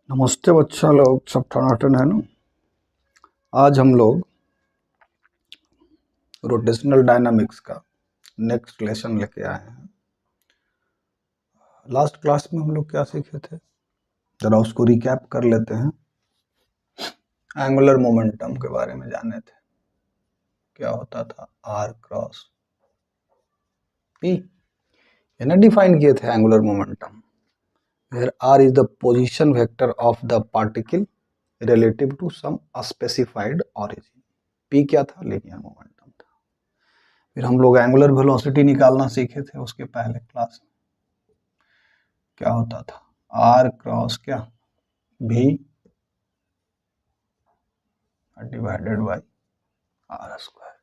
नमस्ते बच्चा लोग, सब टनाटन है ना। आज हम लोग रोटेशनल डायनामिक्स का नेक्स्ट लेसन लेके आए हैं। लास्ट क्लास में हम लोग क्या सीखे थे, जरा उसको रिकैप कर लेते हैं। एंगुलर मोमेंटम के बारे में जाने थे, क्या होता था आर क्रॉस पी, ये ना डिफाइन किए थे angular momentum, where r is the position vector of the particle relative to some specified origin. P क्या था, लीनियर मोमेंटम था। फिर हम लोग एंगुलर वेलोसिटी निकालना सीखे थे उसके पहले क्लास में। क्या होता था आर क्रॉस क्या भी divided by r square,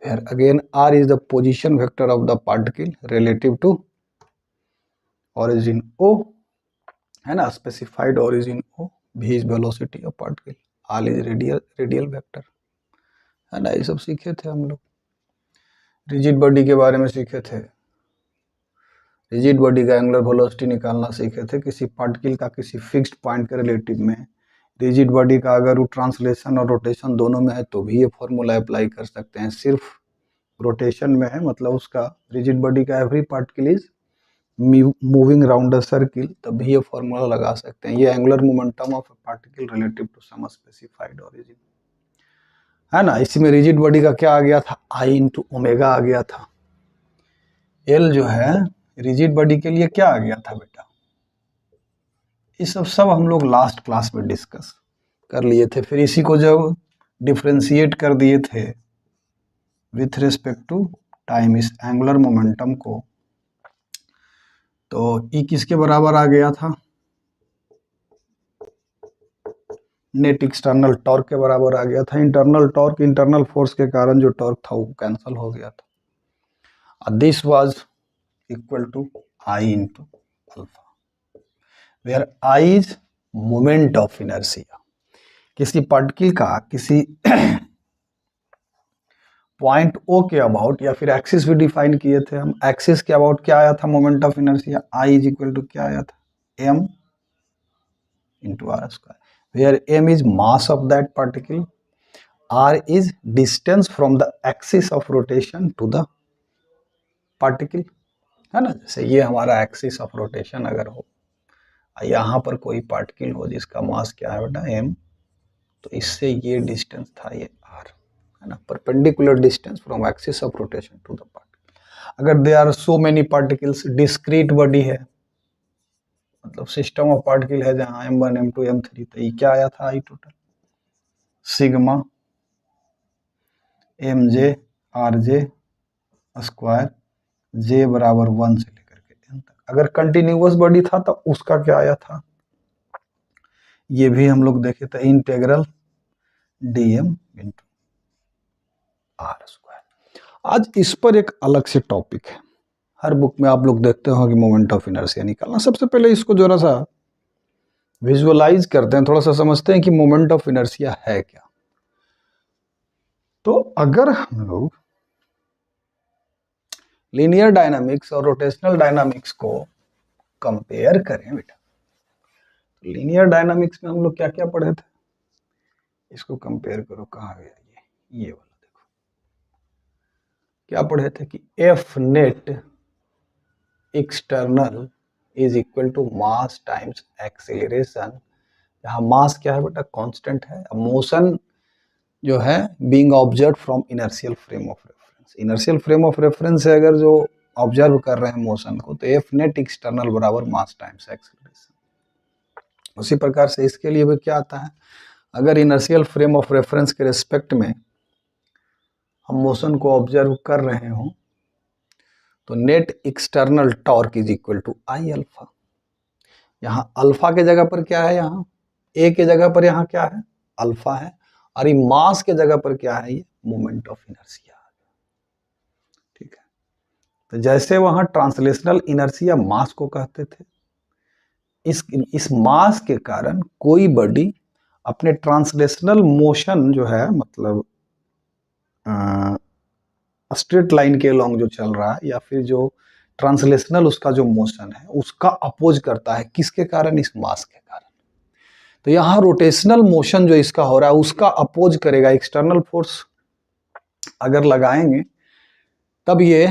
where again r is the position vector of the particle relative to origin O, है ना, specified origin O. V is velocity of particle, r is radial vector, है ना। ये सब सीखे थे हम लोग। रिजिड बॉडी के बारे में सीखे थे, रिजिड बॉडी का एंगुलर वेलोसिटी निकालना सीखे थे। किसी पार्टिकल का किसी फिक्स्ड पॉइंट के रिलेटिव में रिजिड बॉडी का अगर वो ट्रांसलेशन और रोटेशन दोनों में है तो भी ये फॉर्मूला अप्लाई कर सकते हैं। सिर्फ रोटेशन में है, मतलब उसका रिजिड बॉडी का every particle is moving round a circle, तब भी ये फॉर्मूला लगा सकते हैं। ये angular momentum of a particle relative to some specified origin, है ना। इसी में रिजिड बॉडी का क्या आ गया था, आई इंटू ओमेगा आ गया था। एल जो है रिजिड बॉडी के लिए क्या आ गया था बेटा, ये सब हम लोग लास्ट क्लास में डिस्कस कर लिए थे। फिर इसी को जब डिफ्रेंशिएट कर दिए थे विथ रिस्पेक्ट टू टाइम, इस एंगुलर मोमेंटम को, तो ई किसके बराबर आ गया था, नेट एक्सटर्नल टॉर्क के बराबर आ गया था। इंटरनल टॉर्क, इंटरनल फोर्स के कारण जो टॉर्क था वो कैंसिल हो गया था। This was equal to I into alpha, where I is moment of inertia. किसी पार्टिकल का किसी पॉइंट ओ के अबाउट, या फिर एक्सिस भी डिफाइन किए थे हम, एक्सिस के अबाउट क्या आया था moment of inertia, I is equal to क्या आया था, m into r square, where m is mass of that particle, r is distance from the axis of rotation to the particle, है ना। जैसे ये हमारा एक्सिस ऑफ रोटेशन अगर हो, यहाँ पर कोई पार्टिकल हो जिसका मास क्या है बेटा, एम, तो इससे ये डिस्टेंस था ये आर, है ना, perpendicular distance from axis of rotation to the particle. अगर there are so many particles, discrete body है, मतलब सिस्टम ऑफ पार्टिकल है जहां m1 m2 m3, तो ये क्या आया था I total, sigma M J R J square, जे बराबर 1 से लेकर के n तक। अगर कंटिन्यूअस बॉडी था तो उसका क्या आया था, ये भी हम लोग देखे थे, integral dm into r square. आज इस पर एक अलग से टॉपिक है, हर बुक में आप लोग देखते हो कि मोमेंट ऑफ इनर्शिया निकालना। सबसे पहले इसको जरा सा विजुअलाइज करते हैं, थोड़ा सा समझते हैं कि मोमेंट ऑफ इनर्शिया है क्या। तो अगर हम लोग लीनियर डायनामिक्स और रोटेशनल डायनामिक्स को कंपेयर करें बेटा, तो लीनियर डायनामिक्स में हम लोग क्या क्या पढ़े थे, इसको कंपेयर करो, कहाँ गया ये वाला देखो, क्या पढ़े थे कि F net external is equal to mass times acceleration. यहाँ मास क्या है बेटा, कांस्टेंट है। मोशन जो है being observe from inertial frame of reference, inertial frame of reference से अगर जो ऑब्जर्व कर रहे हैं मोशन को, तो एफ नेट एक्सटर्नल बराबर मास टाइम्स एक्सेलरेशन। उसी प्रकार से इसके लिए भी क्या आता है, अगर इनर्शियल फ्रेम ऑफ रेफरेंस के रिस्पेक्ट में हम मोशन को ऑब्जर्व कर रहे हो, तो net external torque is equal to I alpha. यहाँ अल्फा के जगह पर क्या है, यहाँ ए के जगह पर यहाँ क्या है, अल्फा है, और ये मास के जगह पर क्या है, ये मोमेंट ऑफ इनर्शिया। ठीक है, तो जैसे वहां ट्रांसलेशनल इनर्शिया मास को कहते थे, इस मास के कारण कोई बॉडी अपने ट्रांसलेशनल मोशन जो है, मतलब स्ट्रेट लाइन के लॉन्ग जो चल रहा है, या फिर जो ट्रांसलेशनल उसका जो मोशन है, उसका अपोज करता है, किसके कारण, इस मास के कारण। तो यहाँ रोटेशनल मोशन जो इसका हो रहा है उसका अपोज करेगा एक्सटर्नल फोर्स अगर लगाएंगे, तब ये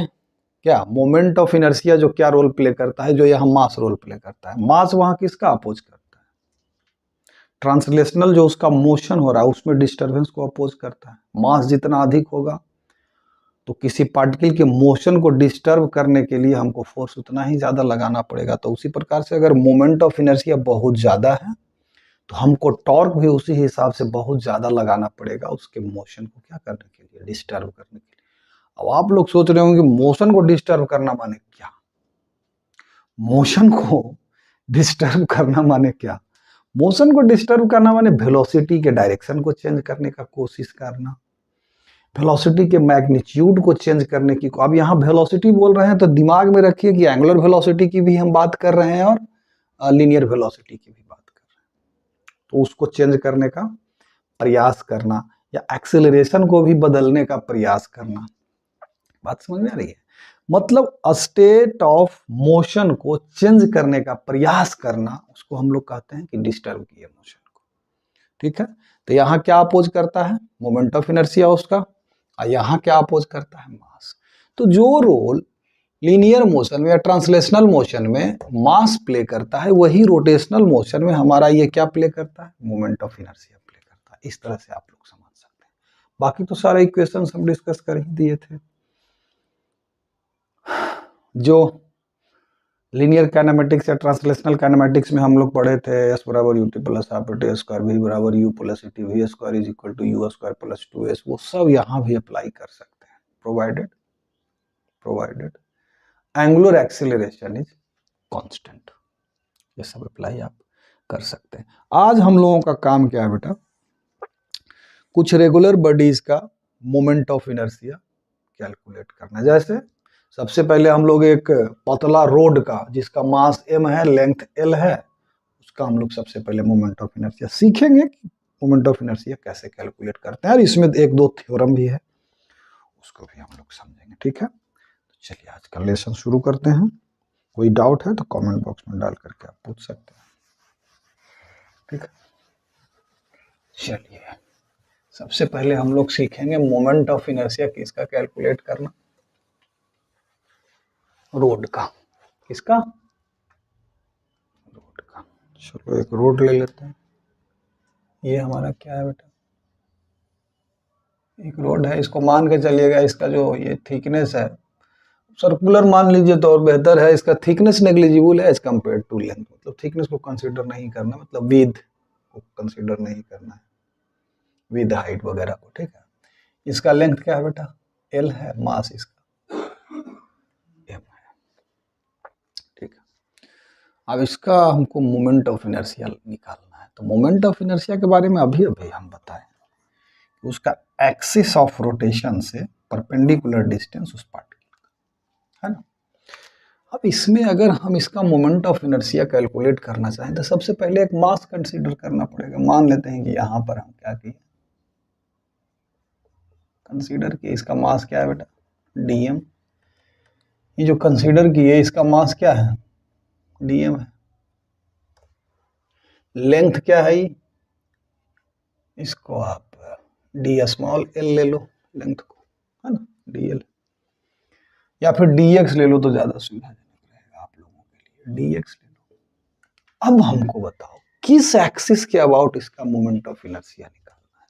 क्या मोमेंट ऑफ इनर्शिया जो क्या रोल प्ले करता है, जो यहाँ मास रोल प्ले करता है। मास वहां किसका अपोज करता है, ट्रांसलेशनल जो उसका मोशन हो रहा है उसमें डिस्टरबेंस को अपोज करता है। मास जितना अधिक होगा तो किसी पार्टिकल के मोशन को डिस्टर्ब करने के लिए हमको फोर्स उतना ही ज्यादा लगाना पड़ेगा। तो उसी प्रकार से अगर मोमेंट ऑफ इनर्शिया बहुत ज्यादा है तो हमको टॉर्क भी उसी हिसाब से बहुत ज्यादा लगाना पड़ेगा उसके मोशन को क्या करने के लिए, डिस्टर्ब करने के लिए। अब आप लोग सोच रहे होंगे मोशन को डिस्टर्ब करना माने क्या, मोशन को डिस्टर्ब करना माने क्या। मोशन को डिस्टर्ब करना माने वेलोसिटी के डायरेक्शन को चेंज करने का कोशिश करना, वेलोसिटी के मैग्नीट्यूड को चेंज करने की। अब यहाँ वेलोसिटी बोल रहे हैं तो दिमाग में रखिए कि एंगुलर वेलोसिटी की भी हम बात कर रहे हैं और लीनियर वेलोसिटी की भी बात कर रहे हैं। तो उसको चेंज करने का प्रयास करना या एक्सेलरेशन को भी बदलने का प्रयास करना। बात समझ में आ रही है, मतलब स्टेट ऑफ मोशन को चेंज करने का प्रयास करना, उसको हम लोग कहते हैं कि डिस्टर्ब किए मोशन को। ठीक है, तो यहाँ क्या अपोज करता है, मोमेंट ऑफ इनर्शिया उसका, और यहाँ क्या अपोज करता है, मास। तो जो रोल लीनियर मोशन में या ट्रांसलेशनल मोशन में मास प्ले करता है, वही रोटेशनल मोशन में हमारा ये क्या प्ले करता है, मोमेंट ऑफ इनर्शिया प्ले करता है। इस तरह से आप लोग समझ सकते हैं। बाकी तो सारे इक्वेशंस हम डिस्कस कर ही दिए थे। जो लीनियर काइनेमेटिक्स या ट्रांसलेशनल काइनेमेटिक्स में हम लोग पढ़े थे, एस बराबर u t plus half t square, v बराबर u plus t, v square is equal to u square plus 2s, वो सब यहाँ भी अप्लाई कर सकते हैं, provided angular acceleration is constant. ये सब अप्लाई आप कर सकते हैं। आज हम लोगों का काम क्या है बेटा, कुछ रेगुलर बॉडीज का मोमेंट ऑफ इनर्शिया कैलकुलेट करना। जैसे सबसे पहले हम लोग एक पतला रोड का जिसका मास m है, लेंथ l है, उसका हम लोग सबसे पहले मोमेंट ऑफ इनर्शिया सीखेंगे कि मोमेंट ऑफ इनर्शिया कैसे कैलकुलेट करते हैं, और इसमें एक दो थ्योरम भी है, उसको भी हम लोग समझेंगे। ठीक है, तो चलिए आज का लेसन शुरू करते हैं। कोई डाउट है तो कमेंट बॉक्स में डाल करके आप पूछ सकते हैं। ठीक है, चलिए सबसे पहले हम लोग सीखेंगे मोमेंट ऑफ इनर्शिया किसका कैलकुलेट करना, रोड का। किसका, रोड का। चलो एक रोड ले लेते हैं। ये हमारा क्या है बेटा, एक रोड है। इसको मान के चलिएगा इसका जो ये थिकनेस है सर्कुलर मान लीजिए तो और बेहतर है, इसका थिकनेस नेग्लिजिबल है एज कम्पेयर टू लेंथ, मतलब थिकनेस को कंसीडर नहीं करना, मतलब विड्थ को कंसीडर नहीं करना है, विद हाइट वगैरह को। ठीक है, इसका लेंथ क्या है बेटा, l है, मास इसका m है। ठीक है, अब इसका हमको मोमेंट ऑफ इनर्शिया निकालना है। तो मोमेंट ऑफ इनर्शिया के बारे में अभी हम बताएं, उसका एक्सिस ऑफ रोटेशन से परपेंडिकुलर डिस्टेंस उस पार्टिकल का, है ना। अब इसमें अगर हम इसका मोमेंट ऑफ इनर्शिया कैलकुलेट करना चाहें तो सबसे पहले एक मास कंसीडर करना पड़ेगा। मान लेते हैं कि यहाँ पर हम क्या किए, कंसीडर किए इसका मास क्या है बेटा, dm। ये जो कंसीडर किए इसका मास क्या है, dm है। लेंथ क्या है, इसको आप डी स्मॉल l ले लो लेंथ को, है ना, dl, या फिर dx ले लो तो ज्यादा सुविधाजनक रहेगा आप लोगों के लिए, dx ले लो। अब हमको बताओ किस एक्सिस के अबाउट इसका मोमेंट ऑफ इनर्शिया निकालना है।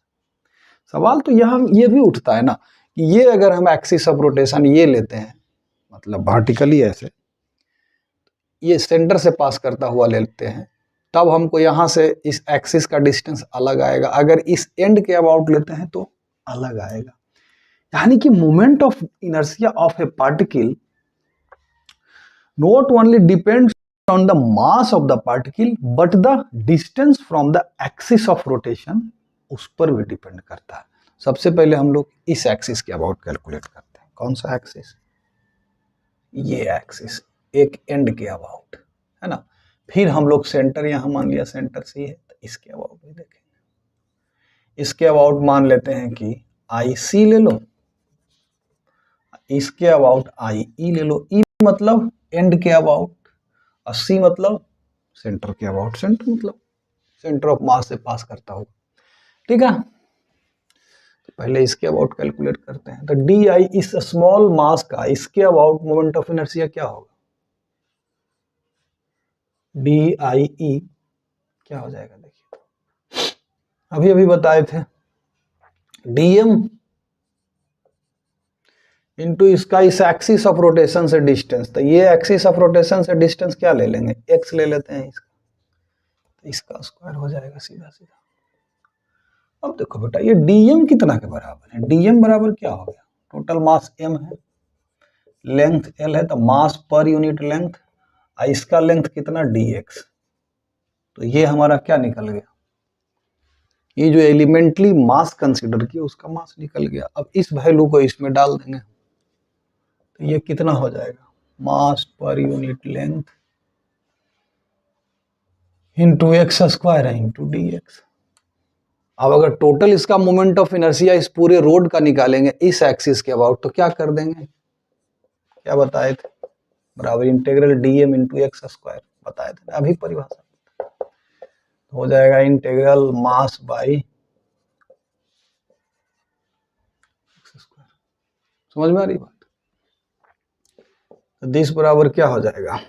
सवाल तो यहाँ ये भी उठता है ना कि ये अगर हम एक्सिस ऑफ रोटेशन ये लेते हैं, मतलब वर्टिकली ऐसे ये सेंटर से पास करता हुआ लेते हैं, तब हमको यहाँ से इस एक्सिस का डिस्टेंस अलग आएगा। अगर इस एंड के अबाउट लेते हैं तो अलग आएगा। यानी कि moment of inertia of A particle not only depends on the mass of the particle but the distance from the axis of rotation, उस पर भी डिपेंड करता है। सबसे पहले हम लोग इस एक्सिस के अबाउट कैलकुलेट करते हैं। कौन सा एक्सिस, ये एक्सिस एक एंड के अबाउट, है ना। फिर हम लोग सेंटर, यहां मान लिया सेंटर से है तो इसके अबाउट भी देखेंगे। इसके अबाउट मान लेते हैं कि IC ले लो, इसके अबाउट IE ले लो। E मतलब एंड के अबाउट और C मतलब सेंटर के अबाउट, सेंटर मतलब सेंटर ऑफ मास से पास करता होगा, ठीक है। तो पहले इसके अबाउट कैलकुलेट करते हैं। तो डी आई इस स्मॉल मास का इसके अबाउट मोमेंट ऑफ इनर्शिया क्या होगा, डी आई ई क्या हो जाएगा, देखिए अभी अभी बताए थे, डीएम इंटू इसका इस एक्सिस ऑफ रोटेशन से डिस्टेंस। तो ये एक्सिस ऑफ रोटेशन से डिस्टेंस क्या ले लेंगे, एक्स ले लेते हैं इसका, तो इसका स्क्वायर हो जाएगा सीधा सीधा। अब देखो बेटा ये डीएम कितना के बराबर है, डीएम बराबर क्या हो गया, टोटल मास एम है, लेंथ एल है, तो मास पर यूनिट लेंथ, इसका लेंथ कितना dx, तो ये हमारा क्या निकल गया, ये जो एलिमेंटली मास कंसीडर किया उसका मास निकल गया। अब इस वैल्यू को इसमें डाल देंगे, तो ये कितना हो जाएगा, mass per unit length into x square है इंटू dx। अब अगर टोटल इसका मोमेंट ऑफ इनर्शिया इस पूरे रोड का निकालेंगे इस एक्सिस के अबाउट, तो क्या कर देंगे, क्या बताए थे, बराबर integral DM into x square बताए थे अभी परिभाषा, हो जाएगा integral mass by x square. समझ में आ रही बात, तो दिस बराबर क्या हो जाएगा,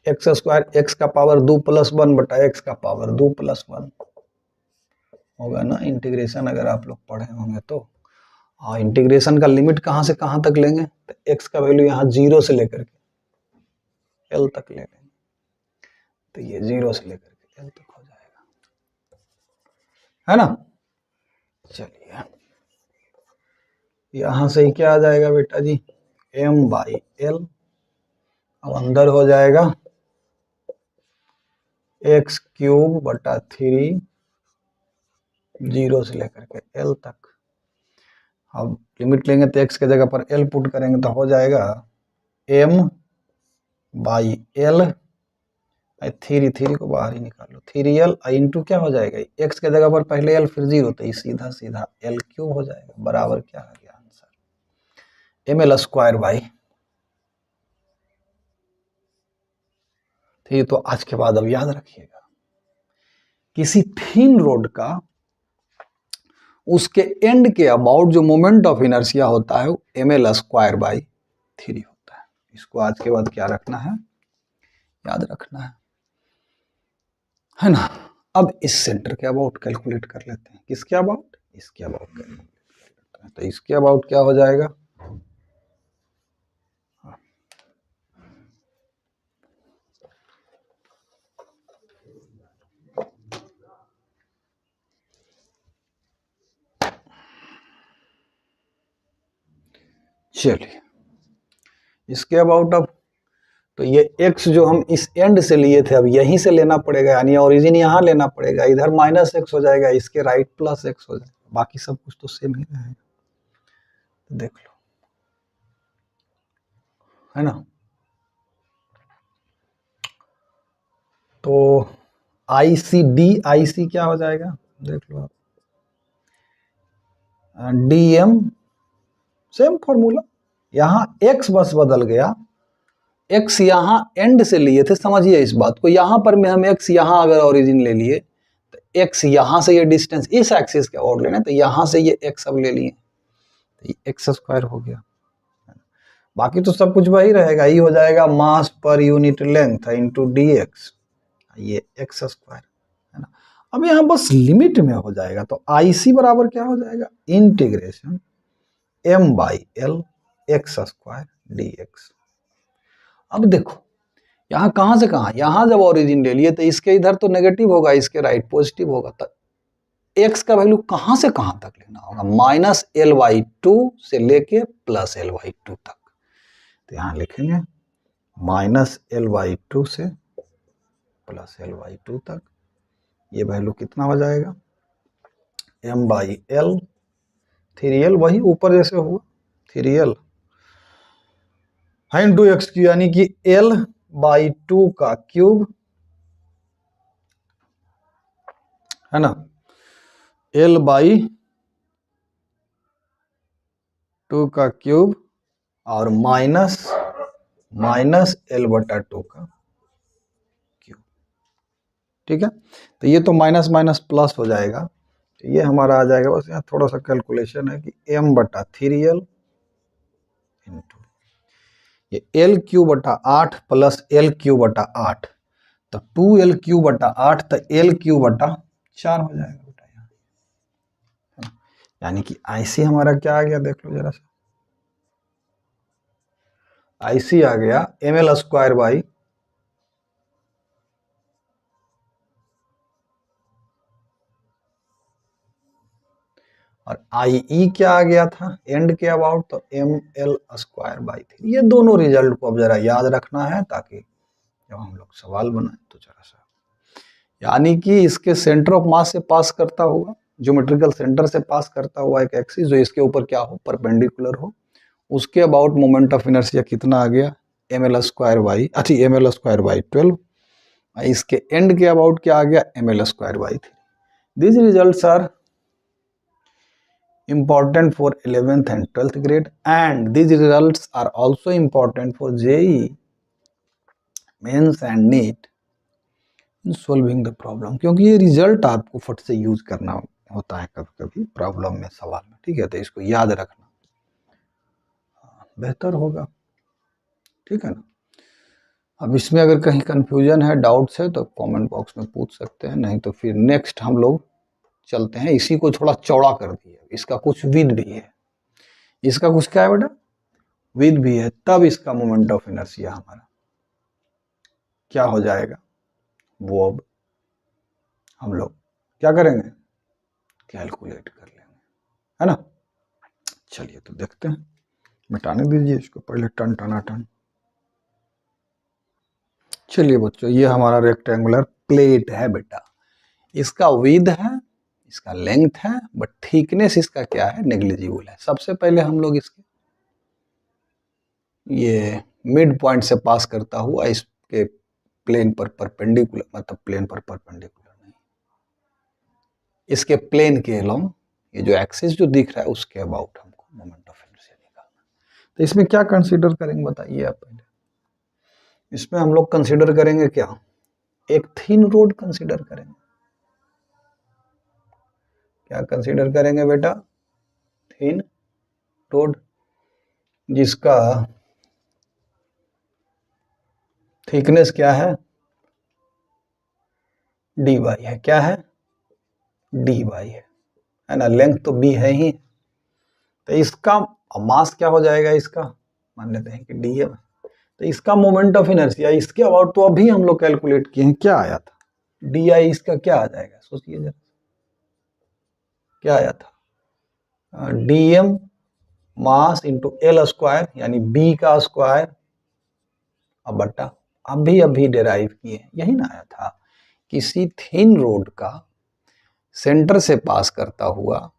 एक्स स्क्वायर एक्स का पावर 2 + 1 बटा एक्स का पावर 2 + 1 होगा ना, इंटीग्रेशन अगर आप लोग पढ़े होंगे तो। हाँ, इंटीग्रेशन का लिमिट कहाँ से कहाँ तक लेंगे, तो एक्स का वैल्यू यहाँ 0 से लेकर के एल तक ले लेंगे, तो ये 0 से लेकर के एल तक हो जाएगा, है ना। चलिए यहां से ही क्या आ जाएगा बेटा जी, m बाई एल, अब अंदर हो जाएगा एक्स क्यूब बटा 3 0 से लेकर के एल तक। अब लिमिट लेंगे तो एक्स के जगह पर एल पुट करेंगे तो हो जाएगा m by L, three three को बाहर ही निकालो, 3l इंटू क्या हो जाएगा, एक्स के जगह पर पहले एल फिर 0, तो ये सीधा सीधा एल क्यूब हो जाएगा, बराबर क्या आ गया आंसर, ml स्क्वायर बाई। ठीक, तो आज के बाद अब याद रखिएगा, किसी थिन रोड का उसके एंड के अबाउट जो मोमेंट ऑफ इनर्शिया होता है वो ml स्क्वायर बाई 3 होता है। इसको आज के बाद क्या रखना है, याद रखना है ना। अब इस सेंटर के अबाउट कैलकुलेट कर लेते हैं, किसके अबाउट, इसके अबाउट कैलकुलेट करते हैं, तो इसके अबाउट क्या हो जाएगा, चलिए इसके अबाउट अब, तो ये x जो हम इस एंड से लिए थे अब यहीं से लेना पड़ेगा, यानी ओरिजिन यहाँ लेना पड़ेगा, इधर -x हो जाएगा, इसके राइट +x हो जाएगा, बाकी सब कुछ तो सेम ही रहेगा, तो देख लो, है ना। तो IC क्या हो जाएगा, देख लो आप, DM सेम फॉर्मूला, यहाँ x बस बदल गया, x यहाँ एंड से लिए थे, समझिए इस बात को, यहाँ पर में हम x यहाँ अगर ओरिजिन ले लिए तो x यहाँ से ये डिस्टेंस इस एक्सिस के और लेना, तो यहाँ से ये x अब ले लिए, तो ये x स्क्वायर हो गया, बाकी तो सब कुछ वही रहेगा, ये हो जाएगा mass per unit length into dx, ये x स्क्वायर, है ना। अब यहाँ बस लिमिट में हो जाएगा, तो IC बराबर क्या हो जाएगा, integration m by L x square dx। अब देखो यहाँ कहां से कहां, यहां जब ओरिजिन ले लिए तो इसके इधर तो नेगेटिव होगा, इसके राइट पॉजिटिव होगा, तो x का वैल्यू कहां से कहां तक लेना होगा, -l/2 से लेके +l/2 तक, तो यहां लिखेंगे -l/2 से +l/2 तक, ये वैल्यू कितना हो जाएगा, m बाई एल, 3l वही ऊपर जैसे हुआ 3l इंटू एक्स क्यू, यानी कि l/2 का क्यूब, है ना, l/2 का क्यूब और माइनस l/2 का क्यूब। ठीक है। तो ये तो माइनस माइनस प्लस हो जाएगा, तो ये हमारा आ जाएगा, बस यहाँ थोड़ा सा कैलकुलेशन है कि m/3l इंटू ये l/8 प्लस l/8, तो 2l/8 तो l/4 हो जाएगा बेटा यहाँ। यानी कि IC हमारा क्या आ गया, देख लो जरा सा, IC आ गया ml² बाई और IE क्या आ गया था एंड के अबाउट, तो ml²/3। ये दोनों रिजल्ट को अब जरा याद रखना है ताकि जब हम लोग सवाल बनाए तो जरा सा, यानी कि इसके सेंटर ऑफ मास से पास करता हुआ, ज्योमेट्रिकल सेंटर से पास करता हुआ एक एक्सिस जो इसके ऊपर क्या हो, परपेंडिकुलर हो, उसके अबाउट मोमेंट ऑफ इनर्शिया कितना आ गया, ml²/12। इसके एंड के अबाउट क्या आ गया, ml²/3। These results are important for 11th and 12th grade, and these results are also important for JEE mains and NEET in solving the problem, क्योंकि ये result आपको फट से यूज करना होता है कभी कभी प्रॉब्लम में, सवाल में, ठीक है। तो इसको याद रखना बेहतर होगा, ठीक है ना। अब इसमें अगर कहीं कंफ्यूजन है, डाउट्स है, तो कमेंट बॉक्स में पूछ सकते हैं, नहीं तो फिर नेक्स्ट हम लोग चलते हैं। इसी को थोड़ा चौड़ा कर दिए, इसका कुछ विद भी है, इसका कुछ क्या है बेटा, विद भी है, तब इसका मोमेंट ऑफ इनर्शिया हमारा क्या हो जाएगा, वो अब हम लोग क्या करेंगे, कैलकुलेट कर लेंगे, है ना। चलिए तो देखते हैं, मिटाने दीजिए इसको पहले, टन टना टन। चलिए बच्चों, ये हमारा रेक्टेंगुलर प्लेट है बेटा, इसका विड्थ है, इसका लेंथ है, बट थिकनेस इसका क्या है, नेग्लिजिबल है। सबसे पहले हम लोग इसके ये मिड पॉइंट से पास करता हुआ इसके प्लेन पर परपेंडिकुलर, मतलब प्लेन पर परपेंडिकुलर नहीं, इसके प्लेन के अलोंग ये जो एक्सिस जो दिख रहा है उसके अबाउट हमको मोमेंट ऑफ इनर्शिया निकालना। तो इसमें क्या कंसीडर करेंगे बताइए आप पहले। इसमें हम लोग कंसीडर करेंगे क्या, एक थिन रोड कंसीडर करेंगे। क्या कंसीडर करेंगे बेटा, थिन रोड, जिसका थिकनेस क्या है, dy है, क्या है, dy है ना, लेंथ तो b है ही। तो इसका मास क्या हो जाएगा, इसका मान लेते हैं कि dm। तो इसका मोमेंट ऑफ इनर्शिया इसके अबाउट तो अभी हम लोग कैलकुलेट किए हैं, क्या आया था, डी इसका क्या आ जाएगा, सोचिए जरा, क्या आया था, dm मास इंटू l² यानी b का स्क्वायर अब बट्टा, अभी डेराइव किए, यही ना आया था। किसी थिन रोड का सेंटर से पास करता हुआ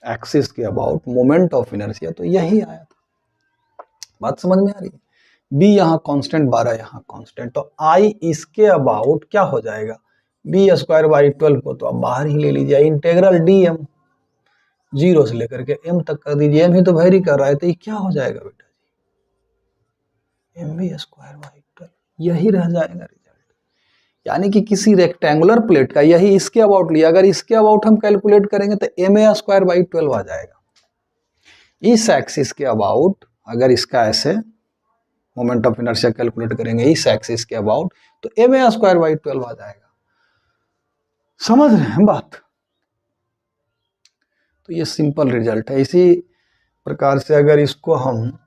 एक्सिस के अबाउट मोमेंट ऑफ इनर्शिया, तो यही आया था। बात समझ में आ रही है, b यहाँ कांस्टेंट, 12 यहाँ कांस्टेंट, तो I इसके अबाउट क्या हो जाएगा, b²/12 को तो आप बाहर ही ले लीजिए, इंटेग्रल dm 0 से लेकर के m तक कर दीजिए, m ही तो वेरी कर रहा है, तो ये क्या हो जाएगा बेटा जी, mv²/12, यही रह जाएगा रिजल्ट। यानी कि किसी रेक्टेंगुलर प्लेट का यही इसके अबाउट लिया, अगर इसके अबाउट हम कैलकुलेट करेंगे तो ma²/12 आ जाएगा। इस एक्सिस के अबाउट अगर इसका ऐसे मोमेंट ऑफ इनर्शिया कैलकुलेट करेंगे इस एक्सिस के अबाउट, तो ma²/12 आ जाएगा। समझ रहे हैं बात, तो ये सिंपल रिजल्ट है। इसी प्रकार से अगर इसको हम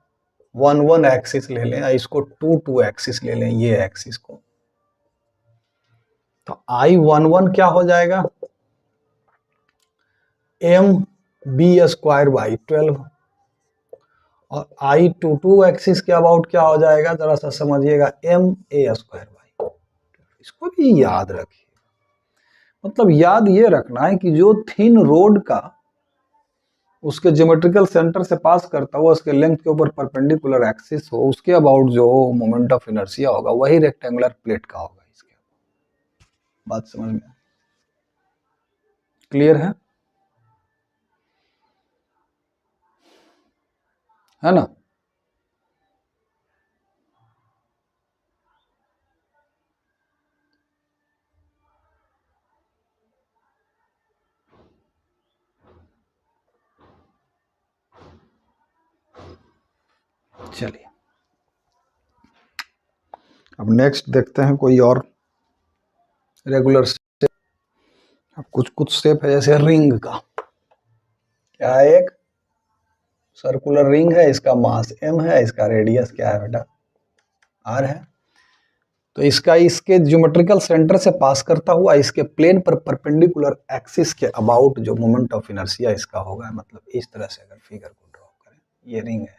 1 एक्सिस ले लें, इसको 2 एक्सिस ले लें, ये एक्सिस को, तो I11 क्या हो जाएगा, mb²/12, और I22 एक्सिस के अबाउट क्या हो जाएगा, जरा सा समझिएगा, ma²/12। इसको भी याद रखिए, मतलब याद ये रखना है कि जो थिन रोड का उसके ज्योमेट्रिकल सेंटर से पास करता हुआ उसके लेंथ के ऊपर परपेंडिकुलर एक्सिस हो, उसके अबाउट जो मोमेंट ऑफ इनर्शिया होगा वही रेक्टेंगुलर प्लेट का होगा। इसके बात समझ में क्लियर है ना। चलिए अब नेक्स्ट देखते हैं कोई और रेगुलर शेप। अब कुछ कुछ शेप है जैसे रिंग का, क्या है, एक सर्कुलर रिंग है, इसका मास m है, इसका रेडियस क्या है बेटा, r है। तो इसका इसके ज्योमेट्रिकल सेंटर से पास करता हुआ इसके प्लेन पर परपेंडिकुलर एक्सिस के अबाउट जो मोमेंट ऑफ इनर्शिया इसका होगा, मतलब इस तरह से अगर फिगर को ड्रॉ करें, ये रिंग है,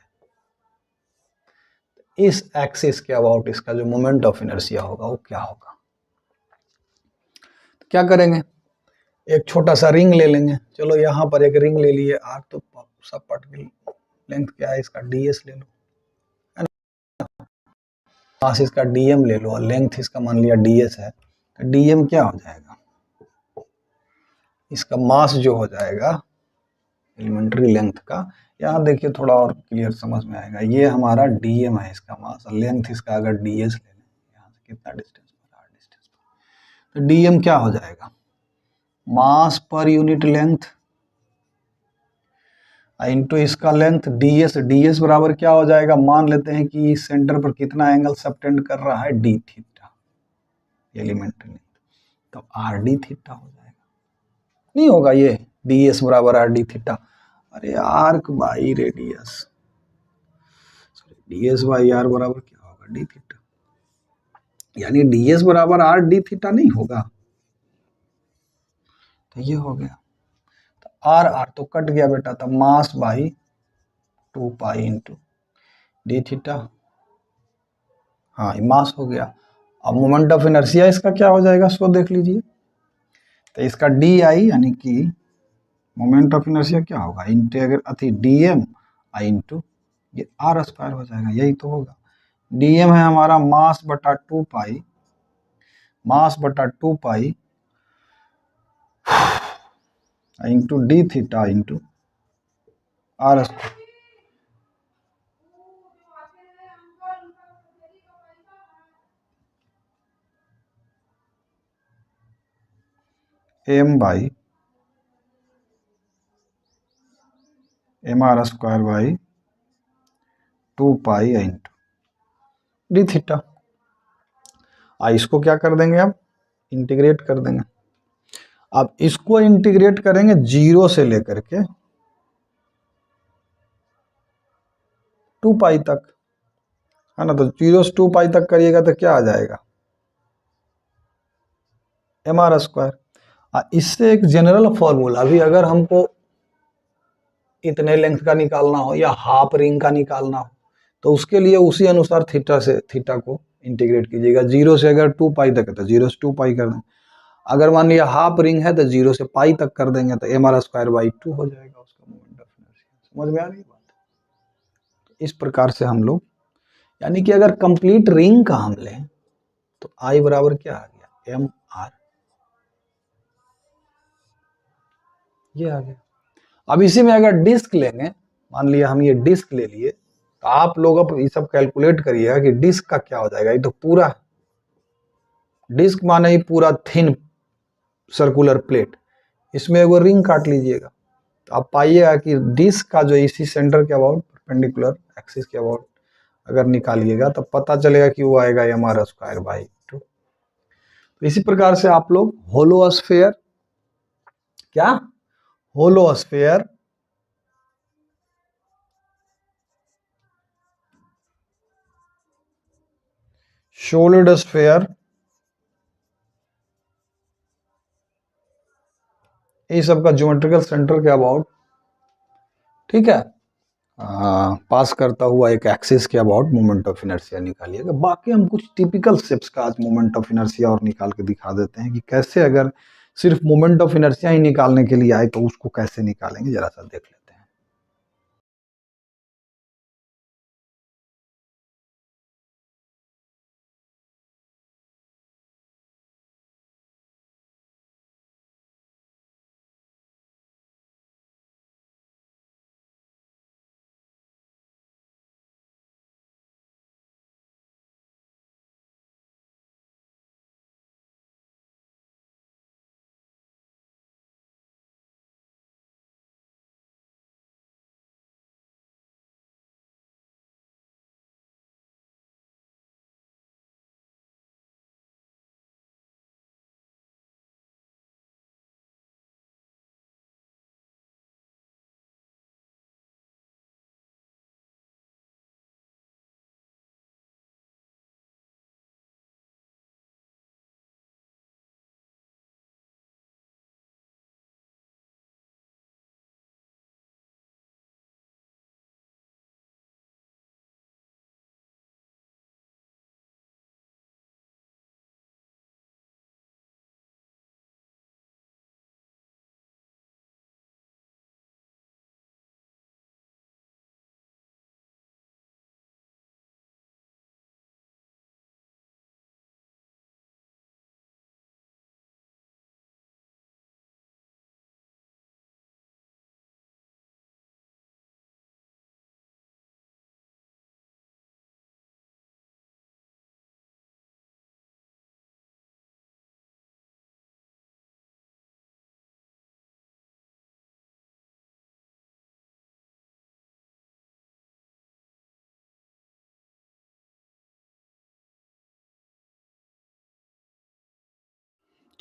इस एक्सिस के अबाउट इसका जो मोमेंट ऑफ इनर्शिया होगा वो क्या होगा। तो क्या करेंगे, एक छोटा सा रिंग ले लेंगे, चलो यहाँ पर एक रिंग ले लिए r, तो सब पार्टिकल लेंथ क्या है इसका ds ले लो, मास इसका dm ले लो और लेंथ इसका मान लिया ds है, तो dm क्या हो जाएगा, इसका मास जो हो जाएगा एलिमेंट्री लेंथ का, यहाँ देखिए थोड़ा और क्लियर समझ में आएगा, ये हमारा dm है इसका मास, और लेंथ इसका अगर ds ले लें, यहाँ से कितना डिस्टेंस पर, r डिस्टेंस पर, तो dm क्या हो जाएगा, mass per unit length into इसका लेंथ ds बराबर क्या हो जाएगा, मान लेते हैं कि सेंटर पर कितना एंगल सबटेंड कर रहा है, d थीटा एलिमेंट्री लेंथ, तो r d थीटा हो जाएगा, नहीं होगा ये ds बराबर r d थीटा, अरे arc by radius, ds by r बराबर क्या होगा, d थीटा, यानी ds बराबर r d थीटा नहीं होगा, तो ये हो गया, तो r r तो कट गया बेटा, तो mass by 2 pi into d theta, हाँ मास हो गया। अब मोमेंट ऑफ इनर्शिया इसका क्या हो जाएगा, सो देख लीजिए, तो इसका डी आई यानी कि मोमेंट ऑफ इनर्शिया क्या होगा, इंटीग्रल अति डी एम आई इंटू ये आर स्क्वायर हो जाएगा, यही तो होगा। डी एम है हमारा मास बटा 2 पाई, मास बटा 2 pi into d theta into r square, m by m r square by 2 pi into d theta. इसको क्या कर देंगे, अब इंटीग्रेट कर देंगे। अब इसको इंटीग्रेट करेंगे 0 से लेकर के 2 पाई तक, है ना, तो 0 से 2 पाई तक करिएगा तो क्या आ जाएगा, एम आर स्क्वायर। इससे एक जनरल फॉर्मूला भी, अगर हमको इतने लेंथ का निकालना हो या हाफ रिंग का निकालना हो, तो उसके लिए उसी अनुसार थीटा से थीटा को इंटीग्रेट कीजिएगा। 0 से अगर 2 पाई तक है तो 0 से 2 पाई कर देंगे, अगर मान लिया हाफ रिंग है तो 0 से पाई तक कर देंगे, तो एम आर स्क्वायर बाई 2 हो जाएगा उसका मोमेंट ऑफ इनर्शिया। समझ में आ रही बात, इस प्रकार से हम लोग, यानी कि अगर कंप्लीट रिंग का हम लें तो आई बराबर क्या आ गया, एम आर, ये आ गया। अब इसी में अगर डिस्क लेंगे, मान लिया हम ये डिस्क ले लिए, तो आप लोग अब ये सब कैलकुलेट करिएगा कि डिस्क का क्या हो जाएगा। ये तो पूरा डिस्क माने ही पूरा थिन सर्कुलर प्लेट, इसमें एगो रिंग काट लीजिएगा, तो आप पाइएगा कि डिस्क का जो इसी सेंटर के अबाउट परपेंडिकुलर एक्सिस के अबाउट अगर निकालिएगा तो पता चलेगा कि वो आएगा एम आर स्क्वायर बाई 2। तो इसी प्रकार से आप लोग होलोस्फेयर, क्या होलोस्फेयर, सॉलिड स्फेयर, ये सब का ज्योमेट्रिकल सेंटर के अबाउट, ठीक है, पास करता हुआ एक एक्सिस के अबाउट मोमेंट ऑफ इनर्शिया निकालिएगा। बाकी हम कुछ टिपिकल स्टेप्स का आज मोमेंट ऑफ इनर्शिया और निकाल के दिखा देते हैं कि कैसे, अगर सिर्फ मोमेंट ऑफ इनर्शिया ही निकालने के लिए आए तो उसको कैसे निकालेंगे, जरा सा देख लेते हैं।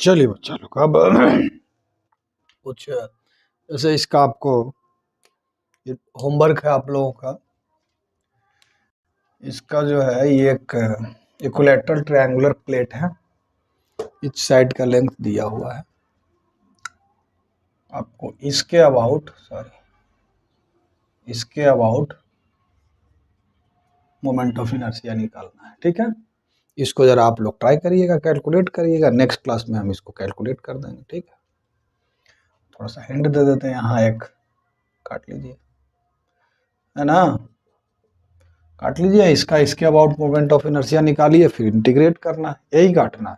चलिए बच्चा लोग, अब कुछ जैसे इसका आपको होमवर्क है आप लोगों का। इसका जो है ये एक इक्विलैटरल ट्रायंगुलर प्लेट है, इस साइड का लेंथ दिया हुआ है आपको। इसके अबाउट मोमेंट ऑफ इनर्शिया निकालना है, ठीक है। इसको जरा आप लोग ट्राई करिएगा, कैलकुलेट करिएगा, नेक्स्ट क्लास में हम इसको कैलकुलेट कर देंगे, ठीक है। थोड़ा सा हिंट दे देते हैं, यहाँ एक काट लीजिए, है ना, काट लीजिए इसका, इसके अबाउट मोमेंट ऑफ इनर्शिया निकालिए, फिर इंटीग्रेट करना है, यही काटना है,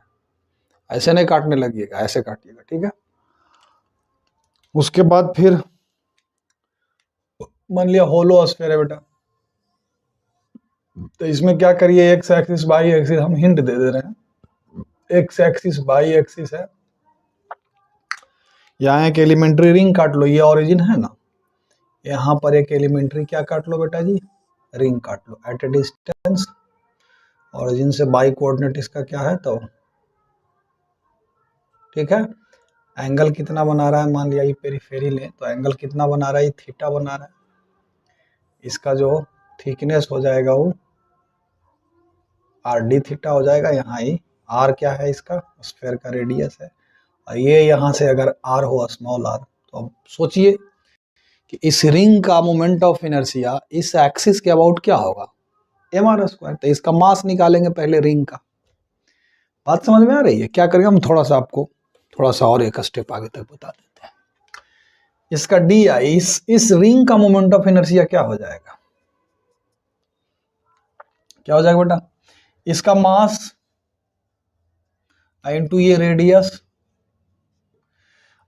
ऐसे नहीं काटने लगिएगा, ऐसे काटिएगा, ठीक है। उसके बाद फिर मान लिया होलो स्फीयर है बेटा, तो इसमें क्या करिए, एक्स एक्सिस बाई एक्सिस हम हिंट दे दे रहे हैं, एक्स एक्सिस बाई एक्सिस है, यहाँ एक एलिमेंट्री रिंग काट लो, ये ओरिजिन है ना, यहाँ पर एक एलिमेंट्री क्या काट लो बेटा जी, रिंग काट लो एट ए डिस्टेंस, ओरिजिन से बाई कोऑर्डिनेट इसका क्या है तो, ठीक है। एंगल कितना बना रहा है, मान लिया ये पेरीफेरी ले, तो एंगल कितना बना रहा है, थीटा बना रहा है। इसका जो थिकनेस हो जाएगा वो आर डी थीटा हो जाएगा, यहाँ ही आर क्या है इसका, स्फीयर का रेडियस है, और ये यहाँ से अगर आर हो स्मॉल आर, तो अब सोचिए कि इस रिंग का मोमेंट ऑफ इनर्शिया इस एक्सिस के अबाउट क्या होगा, एम आर स्क्वायर। तो इसका मास निकालेंगे पहले रिंग का, बात समझ में आ रही है। क्या करेंगे हम, थोड़ा सा आपको थोड़ा सा और एक स्टेप आगे तक बता देते हैं। इसका डी आई, इस रिंग का मोमेंट ऑफ इनर्शिया क्या हो जाएगा, क्या हो जाएगा बेटा, इसका मास इनटू ये रेडियस।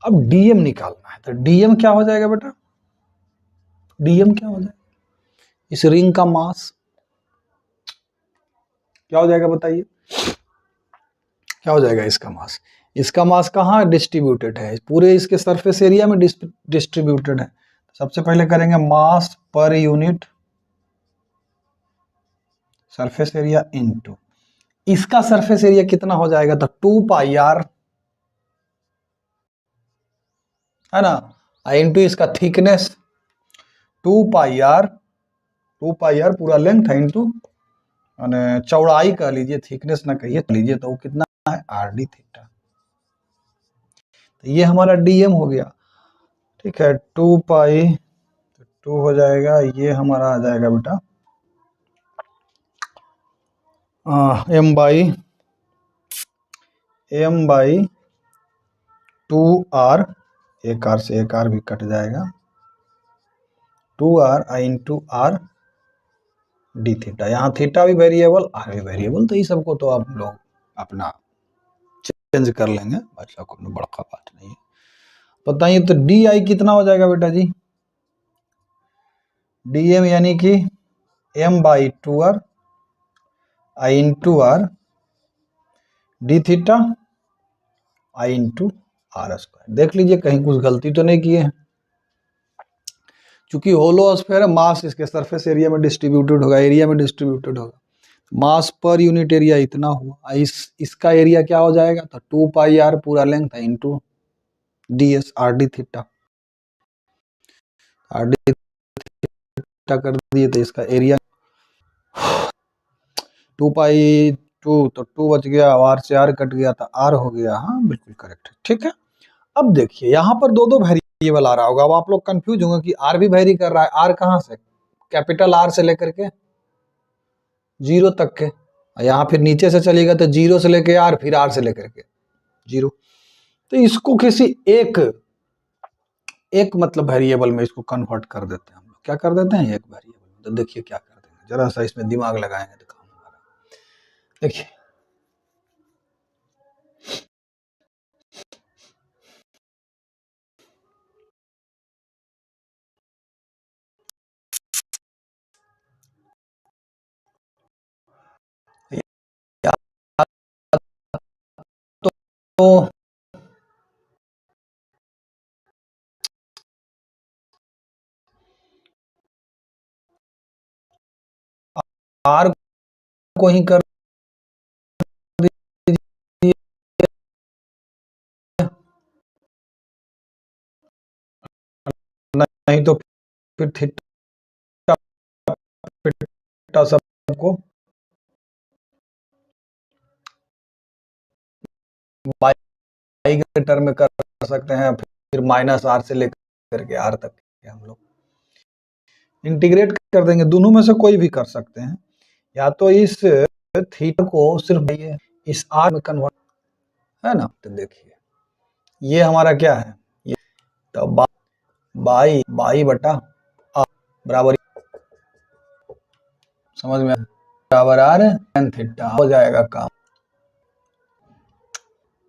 अब डीएम निकालना है, तो डीएम क्या हो जाएगा बेटा, डीएम क्या हो जाएगा, इस रिंग का मास क्या हो जाएगा बताइए, क्या हो जाएगा इसका मास, इसका मास कहाँ डिस्ट्रीब्यूटेड है, पूरे इसके सरफेस एरिया में डिस्ट्रीब्यूटेड है। सबसे पहले करेंगे mass per unit surface area into, इसका सरफेस एरिया कितना हो जाएगा, तो 2 पाई आर, है ना, इनटू इसका thickness 2 pi r, 2 pi r पूरा लेंथ है, इनटू चौड़ाई कह लीजिए, थिकनेस ना कहिए लीजिए, तो वो कितना है आर डी थीटा। तो ये हमारा डीएम हो गया, ठीक है। 2 पाई, तो 2 हो जाएगा, ये हमारा आ जाएगा बेटा एम बाई 2 आर, एक आर से एक आर भी कट जाएगा, 2 r into r d theta, यहाँ थीटा भी वेरिएबल आर भी वेरिएबल, तो ये सबको तो आप लोग अपना चेंज कर लेंगे, ऐसा कोई बड़का बात नहीं है। बताइए तो डी आई कितना हो जाएगा बेटा जी, डी एम यानी कि m by 2 r I into r d theta I into r square. देख लीजिए कहीं कुछ गलती तो नहीं किए हैं, चूंकि होलो स्फीयर है, मास इसके सरफेस एरिया में डिस्ट्रीब्यूटेड होगा, एरिया में डिस्ट्रीब्यूटेड होगा, मास पर यूनिट एरिया इतना हुआ, इसका एरिया क्या हो जाएगा, तो 2 पाई आर पूरा लेंथ है into D S R d theta, are d theta कर दिए, तो इसका एरिया 2 पाई 2, तो 2 बच गया, आर से आर कट गया, तो आर हो गया, हाँ बिल्कुल करेक्ट है, ठीक है। अब देखिए यहाँ पर दो दो वेरिएबल आ रहा होगा, अब आप लोग कंफ्यूज होंगे कि आर भी वेरी कर रहा है, आर कहाँ से, कैपिटल आर से लेकर के 0 तक के, यहाँ फिर नीचे से चलेगा तो 0 से लेके आर, फिर आर से लेकर के 0, तो इसको किसी एक मतलब वेरिएबल में इसको कन्वर्ट कर देते हैं हम लोग, क्या कर देते हैं एक वेरिएबल में, तो देखिए क्या कर देंगे, जरा सा इसमें दिमाग लगाएंगे तो काम हमारा, देखिए तो आर को ही कर नहीं तो फिर थीटा सबको वाई के टर्म में कर सकते हैं, फिर माइनस आर से लेकर के आर तक हम लोग इंटीग्रेट कर देंगे। दोनों में से कोई भी कर सकते हैं, या तो इस थीटा को सिर्फ इस आर में कन्वर्ट, है ना। तो देखिए ये हमारा क्या है, ये तो बाई बाई बटा आर बराबर, समझ में बराबर आर टेन थीटा हो जाएगा काम।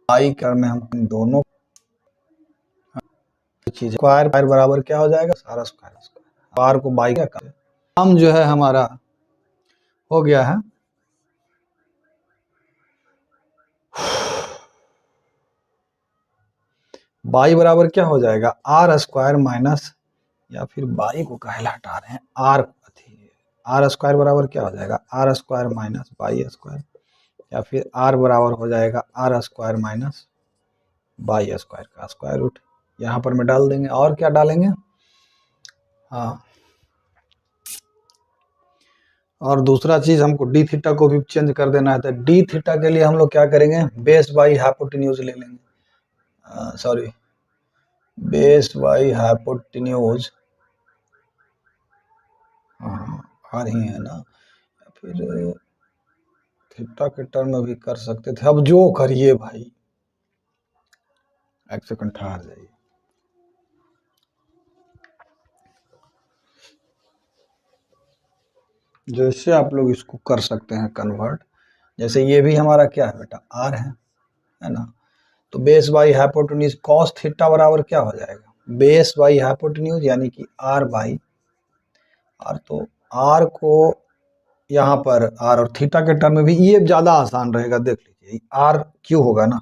बाई कर में हम दोनों चीज स्क्वायर बराबर क्या हो जाएगा, सारा स्क्वायर आर को बाई का काम जो है हमारा हो गया है। बाई बराबर क्या हो जाएगा, आर स्क्वायर माइनस, या फिर बाई को काहे हटा रहे हैं, आर स्क्वायर बराबर क्या हो जाएगा, r square minus y square, या फिर आर बराबर हो जाएगा r square minus y square का स्क्वायर रूट, यहाँ पर में डाल देंगे। और क्या डालेंगे, हाँ, और दूसरा चीज हमको डी थीटा को भी चेंज कर देना है। तो डी थीटा के लिए हम लोग क्या करेंगे, बेस बाई हाइपोटेन्यूज ले लेंगे, सॉरी बेस बाई हाइपोटेन्यूज, हाँ ही है ना, फिर थीटा के टर्म में भी कर सकते थे। अब जो करिए भाई, एक सेकंड ठहर जाइए। जैसे आप लोग इसको कर सकते हैं कन्वर्ट, जैसे ये भी हमारा क्या है बेटा, आर है ना। तो base by hypotenuse cos theta बराबर क्या हो जाएगा, बेस बाई हाइपोटेन्यूज यानी कि आर बाई आर। तो आर को यहाँ पर आर और थीटा के टर्म में भी ये ज्यादा आसान रहेगा, देख लीजिए आर क्यूब होगा ना,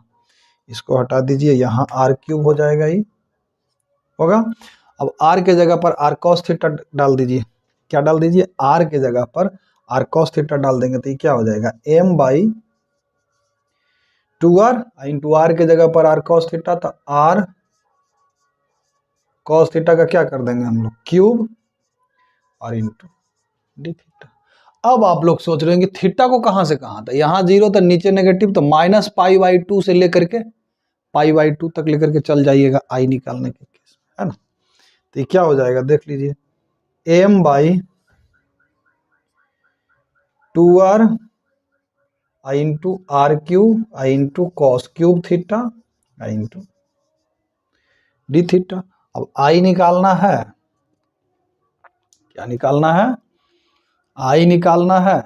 इसको हटा दीजिए, यहाँ आर क्यूब हो जाएगा, ये होगा। अब आर के जगह पर आर कॉस थीटा डाल दीजिए, क्या डाल दीजिए, आर के जगह पर आर कॉस थीटा डाल देंगे तो ये क्या हो जाएगा, m by two r into r के जगह पर आर कॉस थीटा, तो आर कॉस थीटा का क्या कर देंगे हम लोग, क्यूब और इंटू डी थीटा। अब आप लोग सोच रहे हैं कि थीटा को कहां से कहां था, यहां जीरो तो नीचे नेगेटिव, तो माइनस पाई बाई टू से लेकर के पाई बाई टू तक लेकर के चल जाइएगा आई निकालने के केस, है ना। तो ये क्या हो जाएगा, देख लीजिए, m by two r I into r cube I into cos cube theta I into d theta. अब आई निकालना है, क्या निकालना है, आई निकालना है,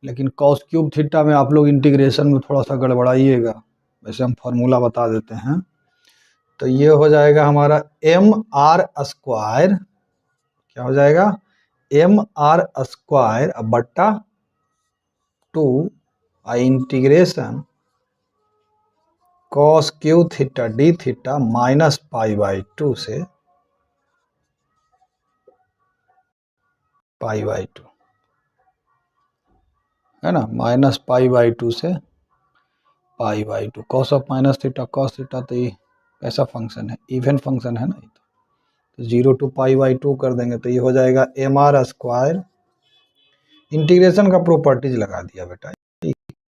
लेकिन कॉस क्यूब थीटा में आप लोग इंटीग्रेशन में थोड़ा सा गड़बड़ाइएगा, वैसे हम फॉर्मूला बता देते हैं। तो ये हो जाएगा हमारा एम आर स्क्वायर, क्या हो जाएगा, एम आर स्क्वायर बट्टा two I integration cos cube theta d theta minus pi by two से पाई बाई टू, है ना, माइनस पाई बाई टू से pi by to, cos of minus theta cos theta, तो ये ऐसा function है, even function है ना, तो zero to pi by two कर देंगे तो ये हो जाएगा एम आर स्क्वायर, इंटीग्रेशन का प्रॉपर्टीज लगा दिया बेटा,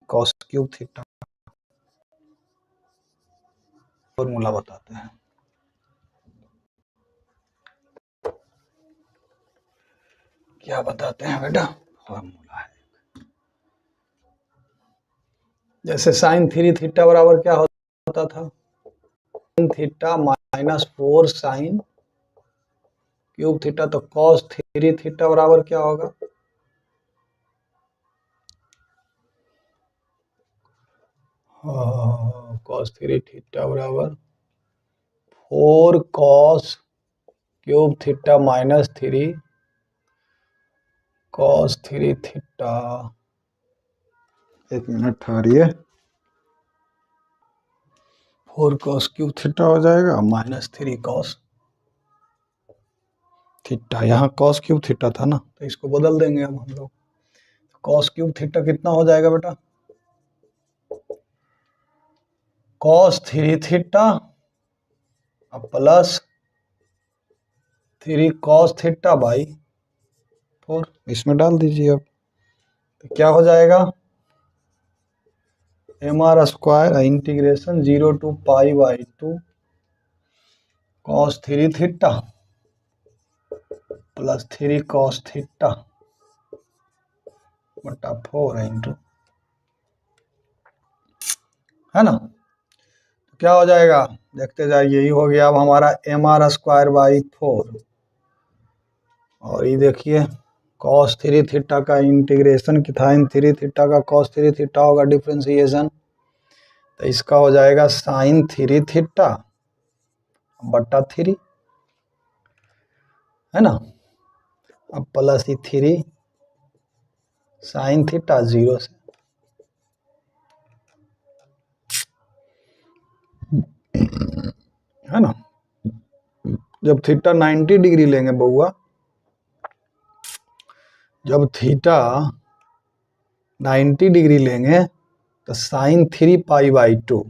कॉस क्यूब थीटा, फॉर्मूला बताते हैं, क्या बताते हैं बेटा, फॉर्मूला है, जैसे साइन थ्री थीटा बराबर क्या होता था, theta minus four sine cube theta, तो कॉस थ्री थीटा बराबर क्या होगा, कॉस थ्री थीटा बराबर four cos cube theta minus three cos three theta, एक मिनट ठहरिए, फोर कॉस क्यूब थीटा हो जाएगा माइनस थ्री कॉस थीटा, यहाँ कॉस क्यूब थीटा था ना, तो इसको बदल देंगे अब हम लोग, कॉस क्यूब थीटा कितना हो जाएगा बेटा, cos three theta plus 3 cos theta by 4, इसमें डाल दीजिए अब। तो क्या हो जाएगा, mr square integration 0 to pi by 2 cos 3 theta plus 3 cos theta बटा 4 इंटू, है ना। तो क्या हो जाएगा, देखते जाइए, यही हो गया अब हमारा mr स्क्वायर बाई 4, और ये देखिए cos 3 थीटा का इंटीग्रेशन साइन 3 थीटा का cos 3 थीटा होगा डिफ्रेंसिएशन, तो इसका हो जाएगा साइन 3 थीटा बटा 3, है ना। अब प्लस ही 3 साइन थीटा 0 से, है ना। जब थीटा 90 डिग्री लेंगे बउआ, जब थीटा 90 डिग्री लेंगे तो साइन 3 पाई बाई 2,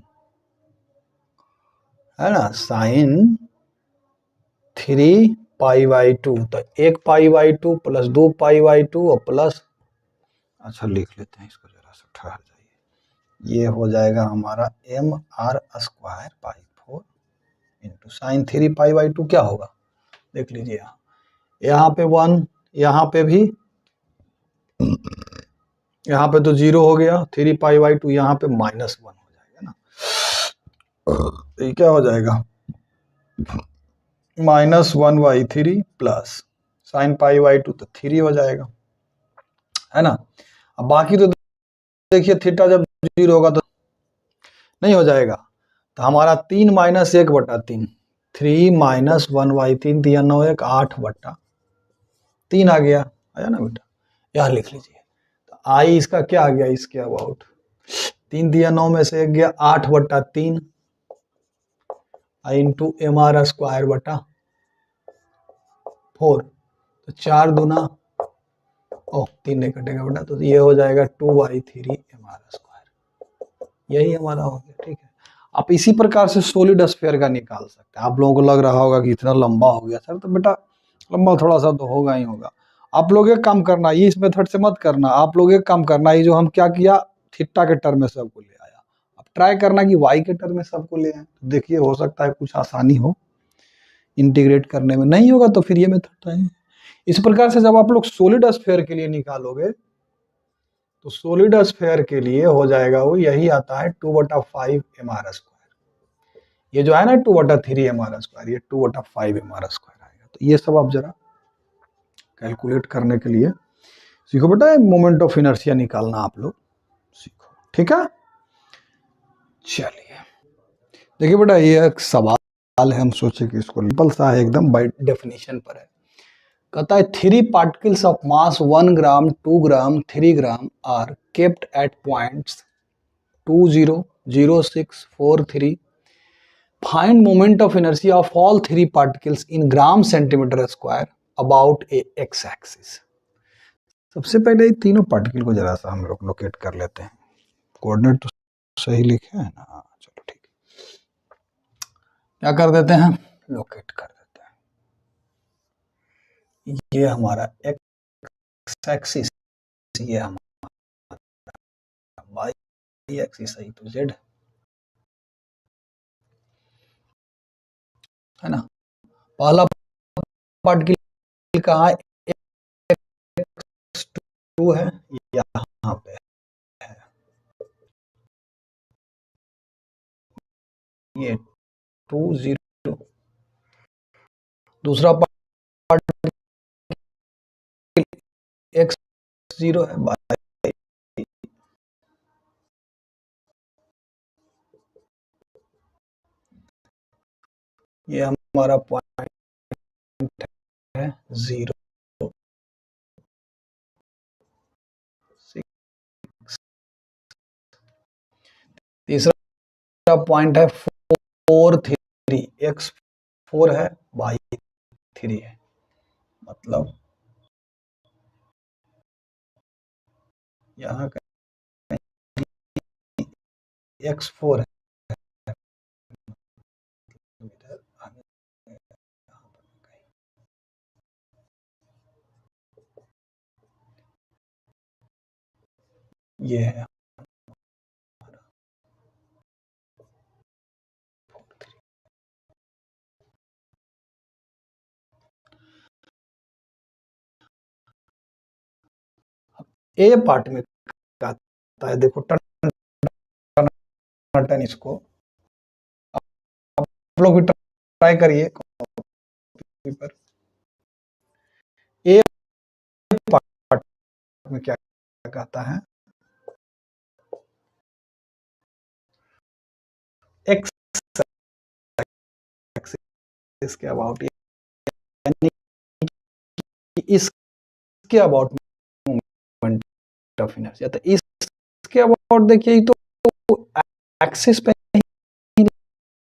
है ना, साइन 3 पाई बाई 2, तो 1 पाई बाई 2 प्लस 2 पाई बाई 2 और प्लस, अच्छा लिख लेते हैं इसको, जरा सा ठहर जाइए, ये हो जाएगा हमारा m r square by 4 into sine 3 pi by 2, क्या होगा देख लीजिए, यहाँ पे 1, यहाँ पे भी, यहाँ पे तो 0 हो गया, 3 पाई बाई 2 यहाँ पे -1 हो जाएगा ना, तो ये क्या हो जाएगा -1/3 प्लस साइन पाई बाई 2 तो 3 हो जाएगा, है ना। अब बाकी तो देखिए थीटा जब 0 होगा तो नहीं हो जाएगा, तो हमारा 3 माइनस 1 बटा 3, 3 माइनस 1/3 दिया 9 1 8 बटा 3 आ गया, आया ना बेटा, यह लिख लीजिए। तो आई इसका क्या आ गया, इसके अबाउट 3 दिया 9 में से 1 गया 8 बटा 3 इंटू एम आर स्क्वायर बटा 4, तो 4 दूना, ओह 3 नहीं कटेगा बेटा, तो ये हो जाएगा 2/3 एम आर स्क्वायर, यही हमारा हो गया, ठीक है। आप इसी प्रकार से सॉलिड स्फीयर का निकाल सकते हैं। आप लोगों को लग रहा होगा कि इतना लंबा हो गया सर, तो बेटा लंबा थोड़ा सा तो होगा ही होगा। आप लोग एक काम करना, ये इस मेथड से मत करना, आप लोग एक काम करना, ये जो हम क्या किया, थीटा के टर्म में सबको ले आया, अब ट्राई करना कि वाई के टर्म में सबको ले आए, तो देखिए हो सकता है कुछ आसानी हो इंटीग्रेट करने में, नहीं होगा तो फिर ये मेथड ट्राई। इस प्रकार से जब आप लोग सॉलिड स्फीयर के लिए निकालोगे, तो सॉलिड स्फीयर के लिए हो जाएगा वो यही आता है 2/5 एम आर स्क्वायर, ये जो है ना 2/3 एम आर स्क्वायर, ये 2/5 एम आर स्क्वायर आएगा। तो ये सब आप जरा कैलकुलेट करने के लिए सीखो बेटा, मोमेंट ऑफ इनर्शिया निकालना आप लोग सीखो, ठीक है। चलिए देखिए बेटा, ये एक सवाल है, हम सोचे कि इसको सिंपल सा है एकदम, बाय डेफिनेशन पर है। कहता है 3 particles of mass 1 gram 2 gram 3 gram are kept at points 2 0 0 6 4 3, find moment of inertia of all 3 particles in gram centimetre square about a x axis. सबसे पहले तीनों पार्टिकल को जरा सा हम लोग लोकेट कर लेते हैं, कोऑर्डिनेट तो सही लिखे हैं ना, चलो ठीक है, क्या कर देते हैं, लोकेट कर देते हैं। ये हमारा एक्स एक्सिस, ये हमारा वाई एक्सिस है, तो जेड, है ना। पहला पार्टिकल कहाँ है, x2 है, यहाँ पे है, ये 2 0, दूसरा पार्टिकल x0 है, ये हमारा पॉइंट है 0 6, तीसरा पॉइंट है 4 3, x4 है, y3 है, मतलब यहाँ का x4 है, ये है ए पार्ट में क्या आता है, देखो टन टन, इसको आप लोग भी ट्राई करिए पर। ए पार्ट में क्या कहता है, एक्स एक्सिस के अबाउट, यानी इसके अबाउट मोमेंट ऑफ इनर्शिया, तो इसके अबाउट देखिए तो एक्सिस पे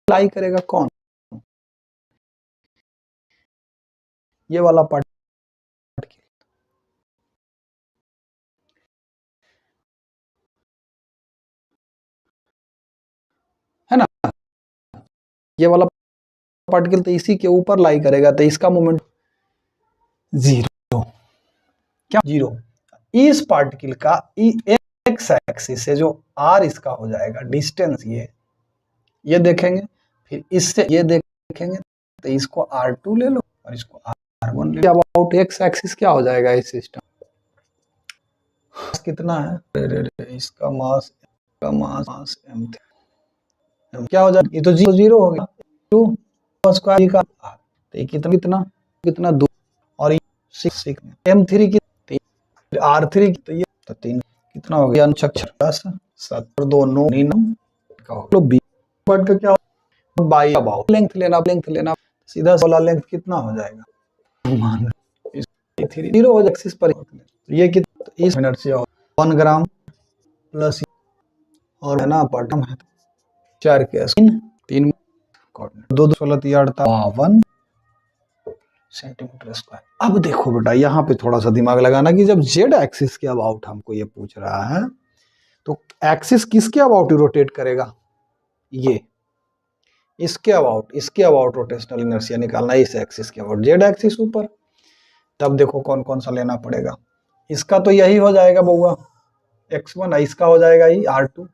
लाई करेगा कौन, ये वाला पार्ट है ना, ये वाला पार्टिकल तो इसी के ऊपर लाई करेगा, तो इसका मोमेंट जीरो, क्या जीरो। इस पार्टिकल का एक्स एक्सिस से जो आर इसका हो जाएगा डिस्टेंस, ये देखेंगे, फिर इससे ये देखेंगे, तो इसको R2 ले लो और इसको R1 ले लो। अबाउट एक्स एक्सिस क्या हो जाएगा इस सिस्टम, कितना है, इसका मास m क्या हो जाएगा, ये तो जीरो हो गया, 2 स्क्वायर का, तो ये कितना कितना कितना 2 और 6 m3 की R3 की, तो ये तो 3 कितना हो गया, अनुचक्र 7 और 2 9 का हो गया। पार्ट का क्या हो, बाई अबाउट लेंथ लेना सीधा वाला लेंथ कितना हो जाएगा, मान इस 3 जीरो हो एक्सिस पर, ये कितना, इस इनर्शिया 1 ग्राम प्लस और है ना पार्टम है 4 के 3 2 16 52 सेंटीमीटर स्क्वायर। अब देखो बेटा यहाँ पे थोड़ा सा दिमाग लगाना कि जब जेड एक्सिस के अबाउट हमको ये पूछ रहा है, तो एक्सिस किसके अबाउट रोटेट करेगा, ये इसके अबाउट रोटेशनल इनर्शिया निकालना है, इस एक्सिस के अबाउट, जेड एक्सिस ऊपर। तब देखो कौन कौन सा लेना पड़ेगा, इसका तो यही हो जाएगा बउआ x1, इसका हो जाएगा ये R2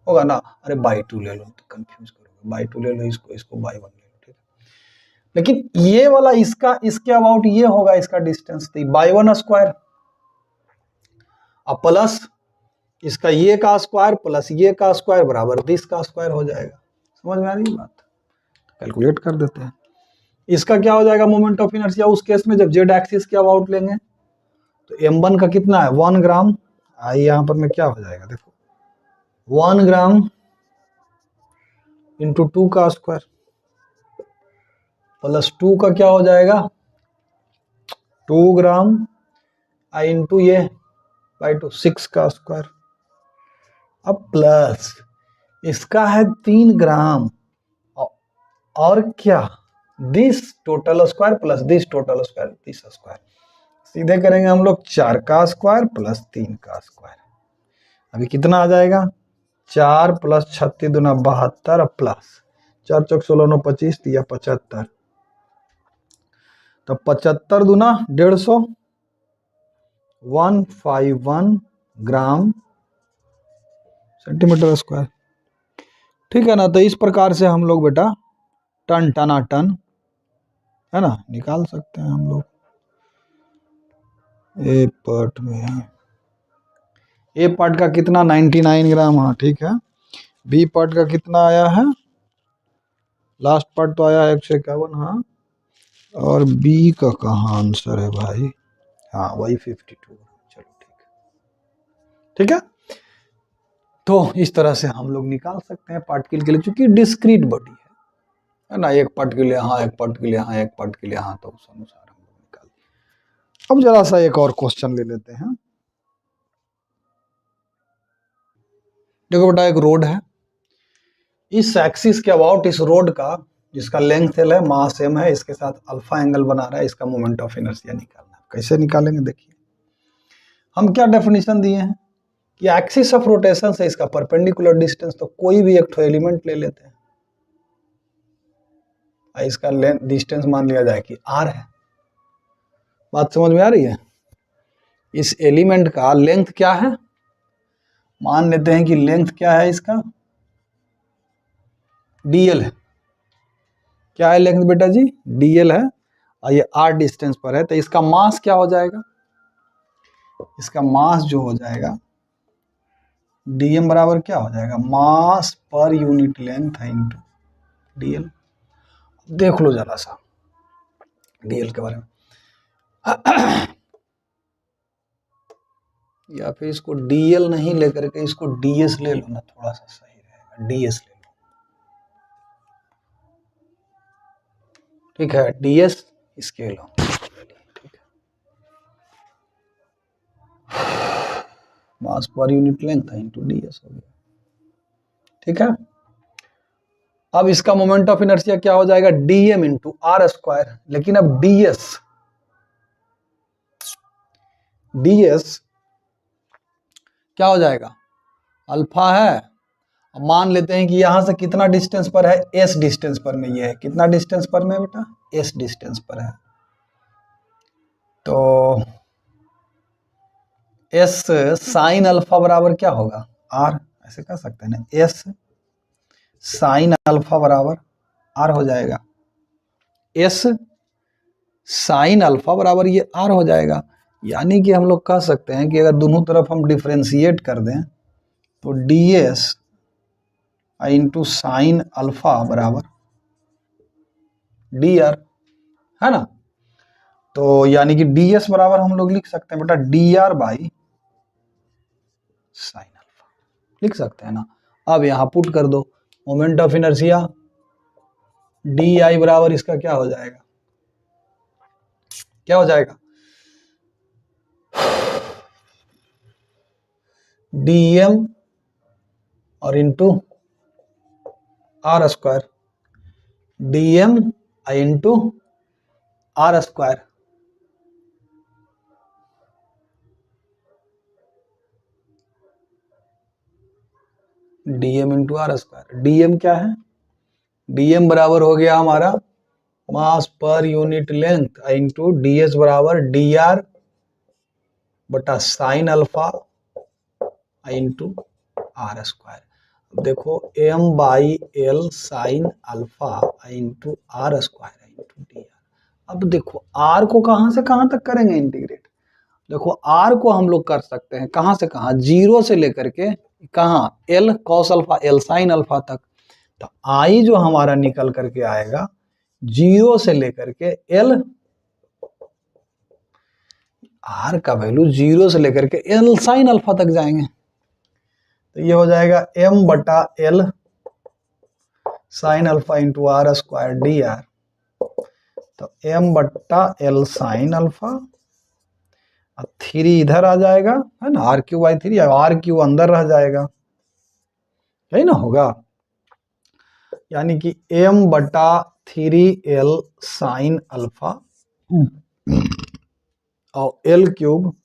होगा ना, अरे बाई 2 ले लो, तो कंफ्यूज करोगे, बाई 2 ले लो, इसको बाई 1 ले लो, ठीक है। लेकिन ये वाला इसके अबाउट ये होगा इसका डिस्टेंस, तो बाई 1 स्क्वायर अब प्लस इसका ये का स्क्वायर प्लस ये का स्क्वायर बराबर 20 का स्क्वायर हो जाएगा। समझ में आ रही है बात, कैलकुलेट कर देते हैं। इसका क्या हो जाएगा मोमेंट ऑफ इनर्शिया, उस केस में जब जेड एक्सिस के अबाउट लेंगे, तो m1 का कितना है 1 ग्राम, आई यहाँ पर में क्या हो जाएगा देखो 1 ग्राम इंटू 2 का स्क्वायर प्लस 2 का क्या हो जाएगा 2 ग्राम आई इंटू ये बाई 2 6 का स्क्वायर। अब प्लस इसका है 3 ग्राम और क्या this total square plus this total square, this square सीधे करेंगे हम लोग 4 का स्क्वायर प्लस 3 का स्क्वायर। अभी कितना आ जाएगा 4 प्लस 36 दूना 72 प्लस 4 चौक 16 9 25 या 75, तो 75 दूना 150 151 ग्राम सेंटीमीटर स्क्वायर, ठीक है ना। तो इस प्रकार से हम लोग बेटा टन टना टन है ना निकाल सकते हैं हम लोग। ए पार्ट में है, ए पार्ट का कितना 99 ग्राम, हाँ ठीक है। बी पार्ट का कितना आया है, लास्ट पार्ट तो आया है 151, हाँ, और बी का कहाँ आंसर है भाई, हाँ वही 52, चलो ठीक है। तो इस तरह से हम लोग निकाल सकते हैं पार्टिकल के लिए, चूंकि डिस्क्रीट बॉडी है ना, एक पार्टिकल यहाँ एक पार्टिकल यहाँ एक पार्टिकल यहाँ, तो उस अनुसार हम लोग निकाल। अब जरा सा एक और क्वेश्चन ले लेते हैं। देखो बेटा एक रोड है, इस एक्सिस के अबाउट इस रोड का जिसका लेंथ एल है मास m है, इसके साथ अल्फा एंगल बना रहा है, इसका मोमेंट ऑफ इनर्शिया निकालना है। कैसे निकालेंगे देखिए, हम क्या डेफिनेशन दिए हैं कि एक्सिस ऑफ रोटेशन से इसका परपेंडिकुलर डिस्टेंस, तो कोई भी एक एलिमेंट ले लेते हैं, इसका लेंथ डिस्टेंस मान लिया जाए कि r है। बात समझ में आ रही है, इस एलिमेंट का लेंथ क्या है मान लेते हैं कि लेंथ क्या है इसका, dl है। क्या है लेंथ बेटा जी, dl है, और ये r डिस्टेंस पर है, तो इसका मास क्या हो जाएगा, इसका मास जो हो जाएगा dm बराबर क्या हो जाएगा, मास पर यूनिट लेंथ है इंटू dl। देख लो जरा सा dl के बारे में या फिर इसको dl नहीं लेकर के इसको ds ले लो ना, थोड़ा सा सही रहेगा, ds ले लो, ठीक है, ds स्केल हो, ठीक है, मास पर यूनिट लेंथ है इंटू ds हो गया, ठीक है। अब इसका मोमेंट ऑफ इनर्शिया क्या हो जाएगा, dm इंटू आर स्क्वायर, लेकिन अब ds क्या हो जाएगा, अल्फा है। अब मान लेते हैं कि यहां से कितना डिस्टेंस पर है, s डिस्टेंस पर में, ये है कितना डिस्टेंस पर में बेटा, s डिस्टेंस पर है, तो s साइन अल्फा बराबर क्या होगा, r, ऐसे कह सकते हैं ना, s साइन अल्फा बराबर r हो जाएगा, s साइन अल्फा बराबर ये r हो जाएगा। यानी कि हम लोग कह सकते हैं कि अगर दोनों तरफ हम डिफरेंशिएट कर दें तो ds इंटू साइन अल्फा बराबर dr, है ना। तो यानी कि ds बराबर हम लोग लिख सकते हैं बेटा dr बाई साइन अल्फा, लिख सकते हैं ना। अब यहां पुट कर दो, मोमेंट ऑफ इनर्शिया di बराबर इसका क्या हो जाएगा, क्या हो जाएगा, dm और into r square, dm into r square, dm into r square, dm क्या है, dm बराबर हो गया हमारा mass per unit length into ds बराबर dr बटा sine alpha into r square. देखो m by L sine alpha into r square into d r. अब देखो r को कहां से कहां तक करेंगे इंटीग्रेट, देखो r को हम लोग कर सकते हैं कहां से कहां, जीरो से लेकर के कहां, l cos alpha l sine alpha तक। तो i जो हमारा निकल करके आएगा जीरो से लेकर के l, r का वैल्यू जीरो से लेकर के l साइन अल्फा तक जाएंगे, तो ये हो जाएगा m बटा l sine alpha into r square d r, तो m बट्टा l साइन अल्फा, थ्री इधर आ जाएगा, है ना, r cube by three, r cube अंदर रह जाएगा, यही ना होगा। यानी कि m बटा थ्री एल साइन अल्फा और l cube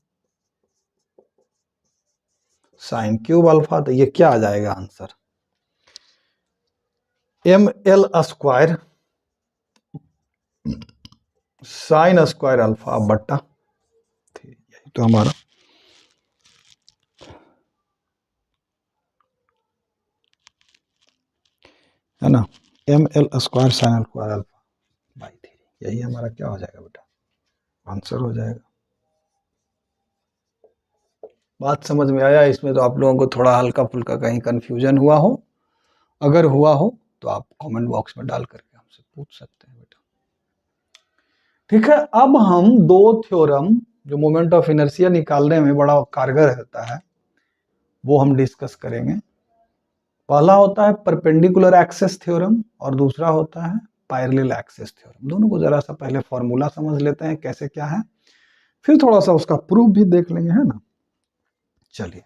sine cube alpha, तो ये क्या आ जाएगा answer, m l square sine square alpha बट्टा थ्री, यही तो हमारा है ना, m l square sine square alpha by three, यही हमारा क्या हो जाएगा बेटा, आंसर हो जाएगा। बात समझ में आया, इसमें तो आप लोगों को थोड़ा हल्का फुल्का कहीं कंफ्यूजन हुआ हो, अगर हुआ हो तो आप कमेंट बॉक्स में डाल करके हमसे पूछ सकते हैं बेटा, ठीक है। अब हम दो थ्योरम जो मोमेंट ऑफ इनर्शिया निकालने में बड़ा कारगर रहता है वो हम डिस्कस करेंगे। पहला होता है परपेंडिकुलर एक्सेस थ्योरम और दूसरा होता है पैरेलल एक्सेस थ्योरम। दोनों को जरा सा पहले फॉर्मूला समझ लेते हैं कैसे क्या है, फिर थोड़ा सा उसका प्रूफ भी देख लेंगे, है ना। चलिए।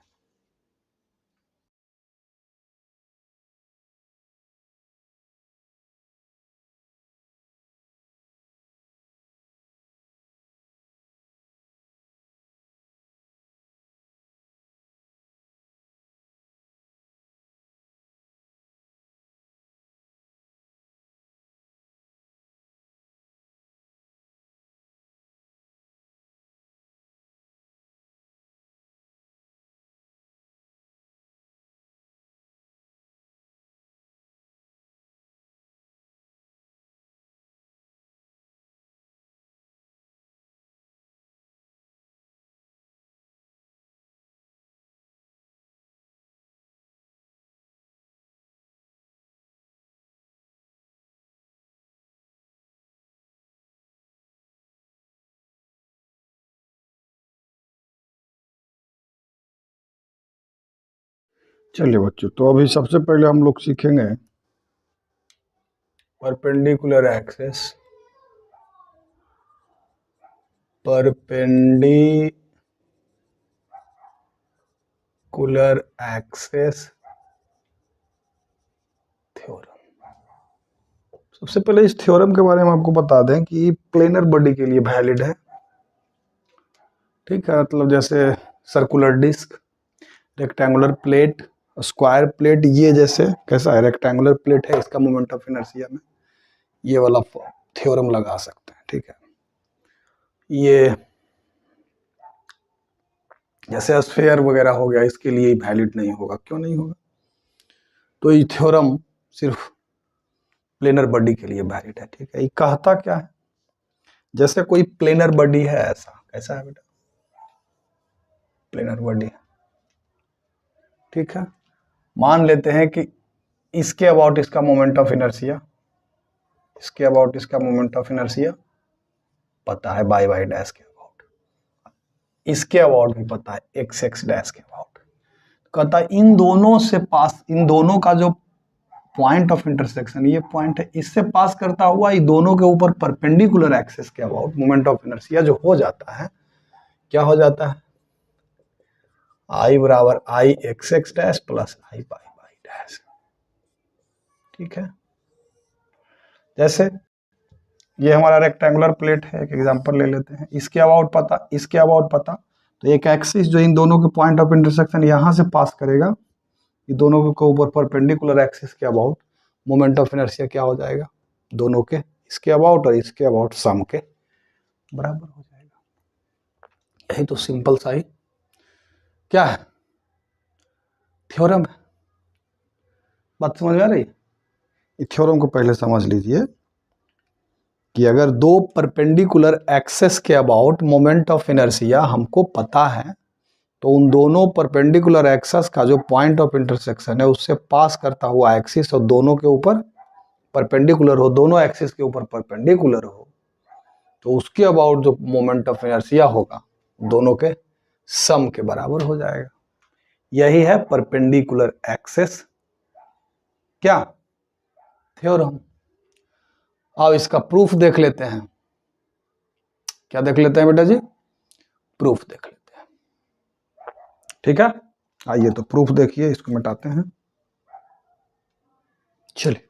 चलिए बच्चों, तो अभी सबसे पहले हम लोग सीखेंगे perpendicular axis, perpendicular axis theorem. सबसे पहले इस थ्योरम के बारे में आपको बता दें कि प्लेनर बॉडी के लिए वैलिड है, ठीक है। मतलब जैसे circular disc, rectangular plate, square plate, ये जैसे कैसा है, रेक्टेंगुलर प्लेट है, इसका मोमेंट ऑफ इनर्शिया में ये वाला थ्योरम लगा सकते हैं, ठीक है। ये जैसे स्फीयर वगैरह हो गया, इसके लिए वैलिड नहीं होगा। क्यों नहीं होगा? तो ये थ्योरम सिर्फ प्लेनर बॉडी के लिए वैलिड है, ठीक है। ये कहता क्या है, जैसे कोई प्लेनर बॉडी है, ऐसा कैसा है बेटा, प्लेनर बॉडी, ठीक है। मान लेते हैं कि इसके अबाउट इसका मोमेंट ऑफ इनर्शिया, इसके अबाउट इसका मोमेंट ऑफ इनर्शिया पता है, बाई वाई डैश के अबाउट, इसके अबाउट भी पता है, एक्स एक्स डैश के अबाउट। कहता है इन दोनों से पास, इन दोनों का जो पॉइंट ऑफ इंटरसेक्शन, ये पॉइंट है, इससे पास करता हुआ ये दोनों के ऊपर परपेंडिकुलर एक्सिस के अबाउट मोमेंट ऑफ इनर्शिया जो हो जाता है, क्या हो जाता है, आई बराबर I x x dash plus I y y dash, ठीक है। जैसे ये हमारा रेक्टेंगुलर प्लेट है, एक एग्जांपल ले लेते हैं, इसके अबाउट पता, इसके अबाउट पता, तो एक एक्सिस जो इन दोनों के पॉइंट ऑफ इंटरसेक्शन यहां से पास करेगा, ये दोनों के ऊपर परपेंडिकुलर एक्सिस के अबाउट मोमेंट ऑफ इनर्शिया क्या हो जाएगा, दोनों के, इसके अबाउट और इसके अबाउट सम के बराबर हो जाएगा। यही तो सिंपल सा ही क्या है, थ्योरम है। बात समझ में आ रही है? इस थ्योरम को पहले समझ लीजिए कि अगर दो परपेंडिकुलर एक्सेस के अबाउट मोमेंट ऑफ इनर्शिया हमको पता है, तो उन दोनों परपेंडिकुलर एक्सेस का जो पॉइंट ऑफ इंटरसेक्शन है उससे पास करता हुआ एक्सिस और दोनों के ऊपर परपेंडिकुलर हो, दोनों एक्सिस के ऊपर परपेंडिकुलर हो, तो उसके अबाउट जो मोमेंट ऑफ इनर्शिया होगा दोनों के सम के बराबर हो जाएगा। यही है परपेंडिकुलर एक्सेस क्या थ्योरम। अब इसका प्रूफ देख लेते हैं। क्या देख लेते हैं बेटा जी? प्रूफ देख लेते हैं, ठीक है। आइए तो प्रूफ देखिए, इसको मिटाते हैं। चलिए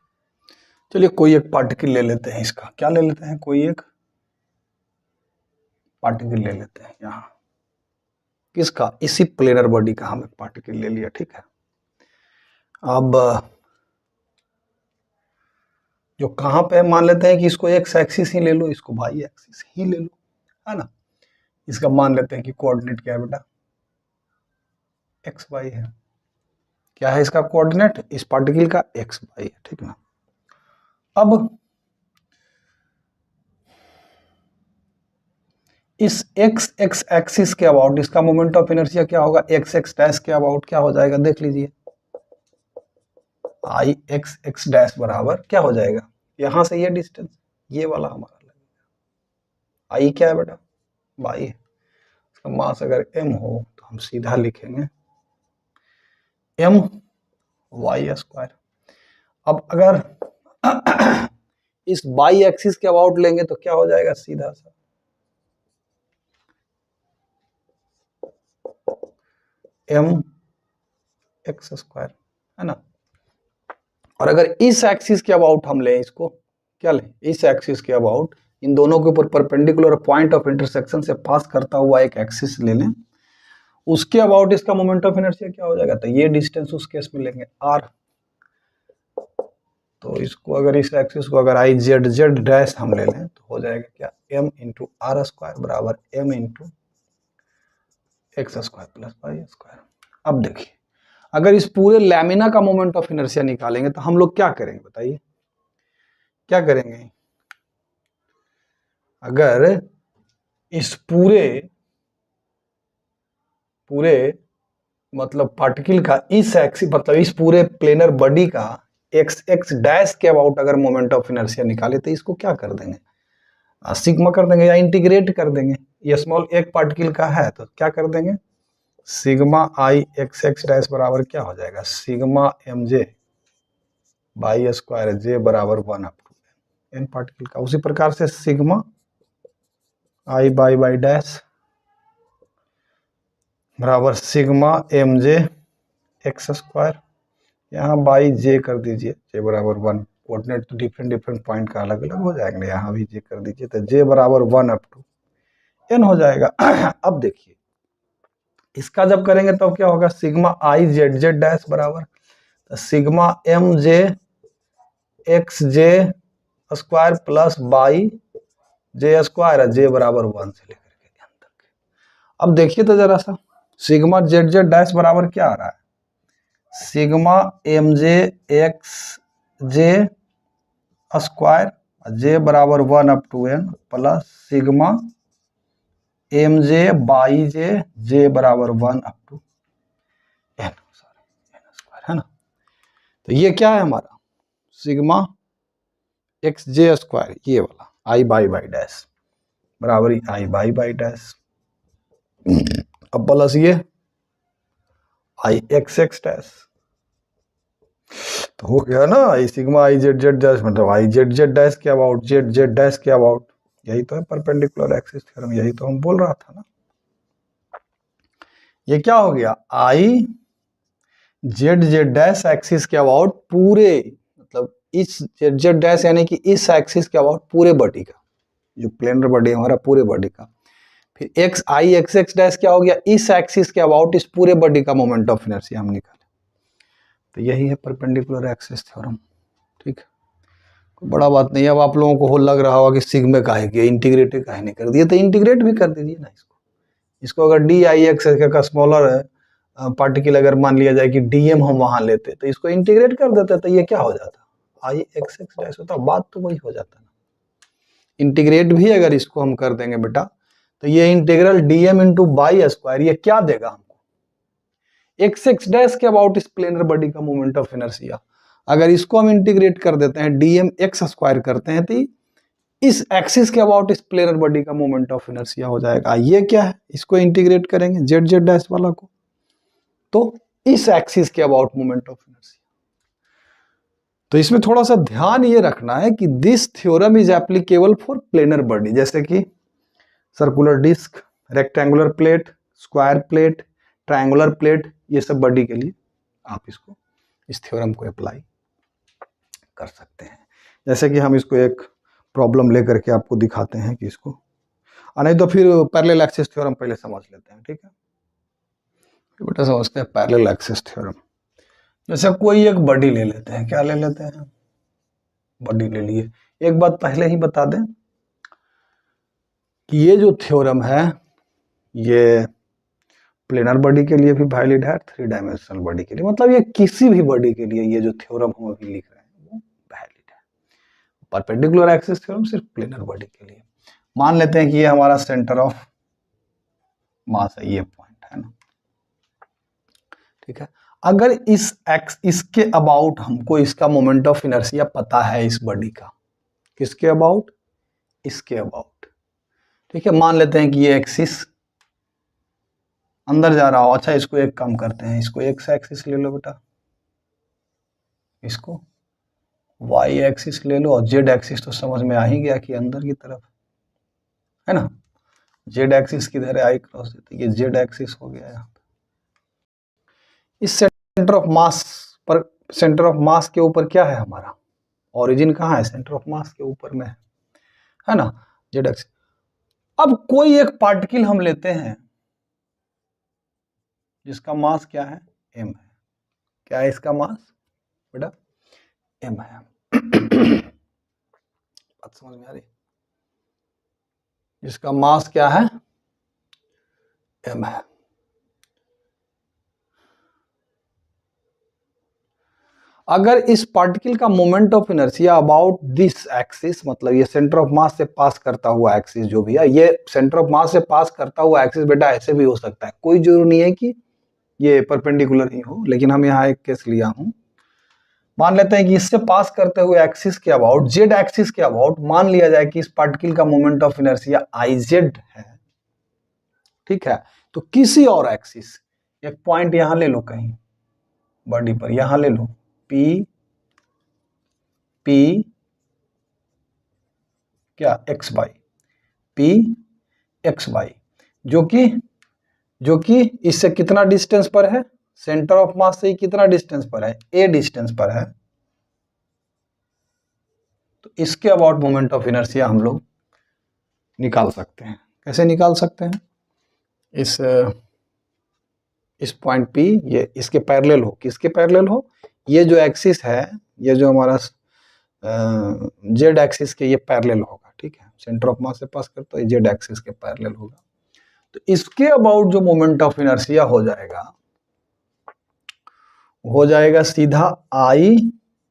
चलिए कोई एक पार्टिकल ले लेते हैं, इसका क्या ले लेते हैं, कोई एक पार्टिकल ले लेते हैं यहाँ, किसका, इसी प्लेनर बॉडी का हम एक पार्टिकल ले लिया, ठीक है। अब जो कहाँ पे मान लेते हैं कि इसको एक्स एक्सिस ही ले लो, इसको वाई एक्सिस ही ले लो, है ना। इसका मान लेते हैं कि कोऑर्डिनेट क्या है बेटा, एक्स वाई है। क्या है इसका कोऑर्डिनेट, इस पार्टिकल का एक्स वाई है, ठीक ना। अब इस एक्स एक्स एक्सिस के अबाउट इसका मोमेंट ऑफ इनर्शिया क्या होगा, एक्स एक्स डैश के अबाउट क्या हो जाएगा, देख लीजिए, आई एक्स एक्स डैश बराबर क्या हो जाएगा, यहां से ये डिस्टेंस, ये वाला हमारा लगेगा। आई क्या है बेटा, वाई है, इसका मास अगर एम हो तो हम सीधा लिखेंगे एम वाई स्क्वायर। अब अगर इस बाई एक्सिस के अबाउट लेंगे तो क्या हो जाएगा, सीधा सा एम एक्स स्क्वायर, है ना। और अगर इस एक्सिस के अबाउट हम लें, इसको क्या लें, इस एक्सिस के अबाउट इन दोनों के ऊपर परपेंडिकुलर पॉइंट ऑफ इंटरसेक्शन से पास करता हुआ एक एक्सिस ले लें, उसके अबाउट इसका मोमेंट ऑफ इनर्शिया क्या हो जाएगा, तो ये डिस्टेंस उस केस में लेंगे आर। तो इसको अगर इस एक्सिस को अगर आई जेड जेड डैश हम ले लें तो हो जाएगा क्या, एम इंटू आर स्क्वायर बराबर m into x square plus y square. अब देखिए, अगर इस पूरे लैमिना का मोमेंट ऑफ इनर्शिया निकालेंगे तो हम लोग क्या करेंगे बताइए, क्या करेंगे। अगर इस पूरे मतलब पार्टिकल का इस एक्सिस, मतलब इस पूरे प्लेनर बॉडी का एक्स एक्स डैश के अबाउट अगर मोमेंट ऑफ इनर्शिया निकाले तो इसको क्या कर देंगे, सिग्मा कर देंगे या इंटीग्रेट कर देंगे। ये स्मॉल एक पार्टिकल का है तो क्या कर देंगे, sigma I x x dash बराबर क्या हो जाएगा, sigma M j y square जे बराबर 1 अप टू एन पार्टिकल का। उसी प्रकार से सिग्मा आई बाई डैश बराबर sigma M j x square, यहाँ बाई जे कर दीजिए, जे बराबर 1, कोऑर्डिनेट तो डिफरेंट पॉइंट का अलग अलग हो जाएंगे, यहाँ भी जे कर दीजिए, तो जे बराबर 1 अप टू एन हो जाएगा। अब देखिए इसका जब करेंगे तब तो क्या होगा, sigma I z z dash बराबर sigma M j x j square plus y j square, जे बराबर 1 से लेकर के एन तक। अब देखिए तो जरा सा, सिग्मा जेड जेड डैश बराबर क्या आ रहा है, sigma M j x j square जे बराबर 1 up to n plus sigma M j y j j बराबर 1 अप टू एन स्क्वायर, है ना। तो ये क्या है हमारा, सिग्मा एक्स जे स्क्वायर ये वाला आई बाई डैश बराबर आई बाई डैश, अब प्लस ये आई एक्स एक्स डैश, तो हो गया ना आई sigma I z z dash मतलब आई जेड जेड डैश के अबाउट जेड जेड डैश के अबाउट, यही तो है परपेंडिकुलर एक्सिस थ्योरम, यही तो हम बोल रहा था ना। ये क्या हो गया, आई जेड जेड डैश एक्सिस के अबाउट पूरे, मतलब इस जेड जेड डैश यानी कि इस एक्सिस के अबाउट पूरे बॉडी का, जो प्लेनर बॉडी है हमारा पूरे बॉडी का। फिर एक्स आई एक्स एक्स डैश क्या हो गया, इस एक्सिस के अबाउट इस पूरे बॉडी का मोमेंट ऑफ इनर्शिया हम निकाले, तो यही है परपेंडिकुलर एक्सिस थ्योरम। ठीक है, कोई बड़ा बात नहीं। अब आप लोगों को लग रहा होगा कि सिग्मा काहे किया, इंटीग्रेटेड काहे नहीं कर दिया, तो इंटीग्रेट भी कर दीजिए ना इसको अगर डी आई एक्स का स्मॉलर पार्टिकल अगर मान लिया जाए कि डीएम हम वहां लेते तो इसको इंटीग्रेट कर देते, तो ये क्या हो जाता, आई एक्स एक्स डैश होता, बात तो वही हो जाता ना। इंटीग्रेट भी अगर इसको हम कर देंगे बेटा, तो ये integral DM into by square ये क्या देगा हमको, एक्स एक्स डैश के अबाउट इस प्लेनर बॉडी का मोमेंट ऑफ इनर्शिया। अगर इसको हम इंटीग्रेट कर देते हैं, डीएम एक्स स्क्वायर करते हैं, तो इस एक्सिस के अबाउट इस प्लेनर बॉडी का मोमेंट ऑफ इनर्शिया हो जाएगा। ये क्या है, इसको इंटीग्रेट करेंगे जेड जेड डैश वाला को, तो इस एक्सिस के अबाउट मोमेंट ऑफ इनर्शिया। तो इसमें थोड़ा सा ध्यान ये रखना है कि this theorem is applicable for planar body, जैसे कि circular disc, rectangular plate, square plate, triangular plate, ये सब बॉडी के लिए आप इसको इस थ्योरम को अप्लाई कर सकते हैं। जैसे कि हम इसको एक प्रॉब्लम लेकर के आपको दिखाते हैं कि इसको, नहीं तो फिर पैरेलल एक्सिस थ्योरम पहले समझ लेते हैं। ठीक है बेटा, समझते हैं पैरेलल एक्सिस थ्योरम। जैसे कोई एक बॉडी ले लेते हैं, क्या ले लेते हैं, बॉडी ले लिए। एक बात पहले ही बता दें कि ये जो थ्योरम है ये प्लेनर बॉडी के लिए भी वैलिड है, 3 डायमेंशनल बॉडी के लिए, मतलब ये किसी भी बॉडी के लिए ये जो थ्योरम हम अभी लिख रहे हैं वो वैलिड है। परपेंडिकुलर एक्सिस थ्योरम सिर्फ प्लेनर बॉडी के लिए। मान लेते हैं कि ये हमारा सेंटर ऑफ मास है, ये पॉइंट है ना। ठीक है, अगर इसके अबाउट हमको इसका मोमेंट ऑफ इनर्शिया पता है इस बॉडी का, किसके अबाउट, इसके अबाउट। ठीक है, मान लेते हैं कि ये एक्सिस अंदर जा रहा हो। अच्छा, इसको एक काम करते हैं, इसको एक्स एक्सिस ले लो बेटा, इसको वाई एक्सिस ले लो, और जेड एक्सिस तो समझ में आ ही गया कि अंदर की तरफ है ना। जेड एक्सिस किधर है, आई क्रॉस देते, ये जेड एक्सिस हो गया। यहाँ इस सेंटर ऑफ मास पर, सेंटर ऑफ मास के ऊपर क्या है हमारा, ओरिजिन कहाँ है, सेंटर ऑफ मास के ऊपर में है ना, जेड एक्सिस। अब कोई एक पार्टिकल हम लेते हैं जिसका मास क्या है, एम है। क्या है इसका मास बेटा, एम है। बात समझ में आ रही, जिसका मास क्या है, एम है। अगर इस पार्टिकल का moment of inertia about this axis, मतलब ये सेंटर ऑफ मास से पास करता हुआ एक्सिस जो भी है, ये सेंटर ऑफ मास से पास करता हुआ एक्सिस बेटा ऐसे भी हो सकता है, कोई जरूरी नहीं है कि ये परपेंडिकुलर ही हो, लेकिन हम यहाँ एक केस लिया हूं। मान लेते हैं कि इससे पास करते हुए एक्सिस के अबाउट, जेड एक्सिस के अबाउट, मान लिया जाए कि इस पार्टिकल का moment of inertia I Z है। ठीक है, तो किसी और एक्सिस एक पॉइंट यहां ले लो कहीं बॉडी पर, यहां ले लो P P क्या x by P x by, जो कि इससे कितना डिस्टेंस पर है, सेंटर ऑफ मास से कितना डिस्टेंस पर है, a डिस्टेंस पर है। तो इसके अबाउट मोमेंट ऑफ इनर्शिया हम लोग निकाल सकते हैं। कैसे निकाल सकते हैं? इस पॉइंट P ये इसके पैरेलल हो, किसके पैरेलल हो, ये जो एक्सिस है, ये जो हमारा जेड एक्सिस के ये पैरेलल होगा, ठीक है, सेंटर ऑफ मास से पास करता है, जेड एक्सिस के पैरेलल होगा। तो इसके अबाउट जो मोमेंट ऑफ इनर्शिया हो जाएगा सीधा आई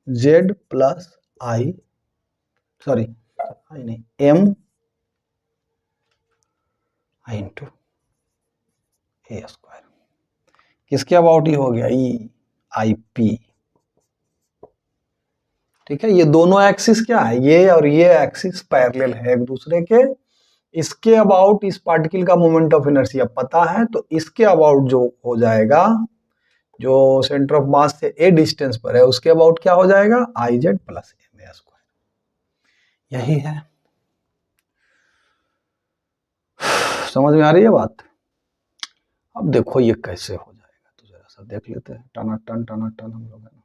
z plus I, sorry I नहीं, M I into a square, किसके अबाउट ही हो गया, ई आई पी, ठीक है। ये दोनों एक्सिस क्या है, ये और ये एक्सिस पैरेलल है एक दूसरे के। इसके अबाउट इस पार्टिकल का मोमेंट ऑफ इनर्शिया पता है, तो इसके अबाउट जो हो जाएगा, जो सेंटर ऑफ मास से ए डिस्टेंस पर है, उसके अबाउट क्या हो जाएगा, I z plus m a square. यही है, समझ में आ रही है बात? अब देखो ये कैसे हो जाएगा, तो जरा सा देख लेते हैं, टना टन हम लोग, है ना।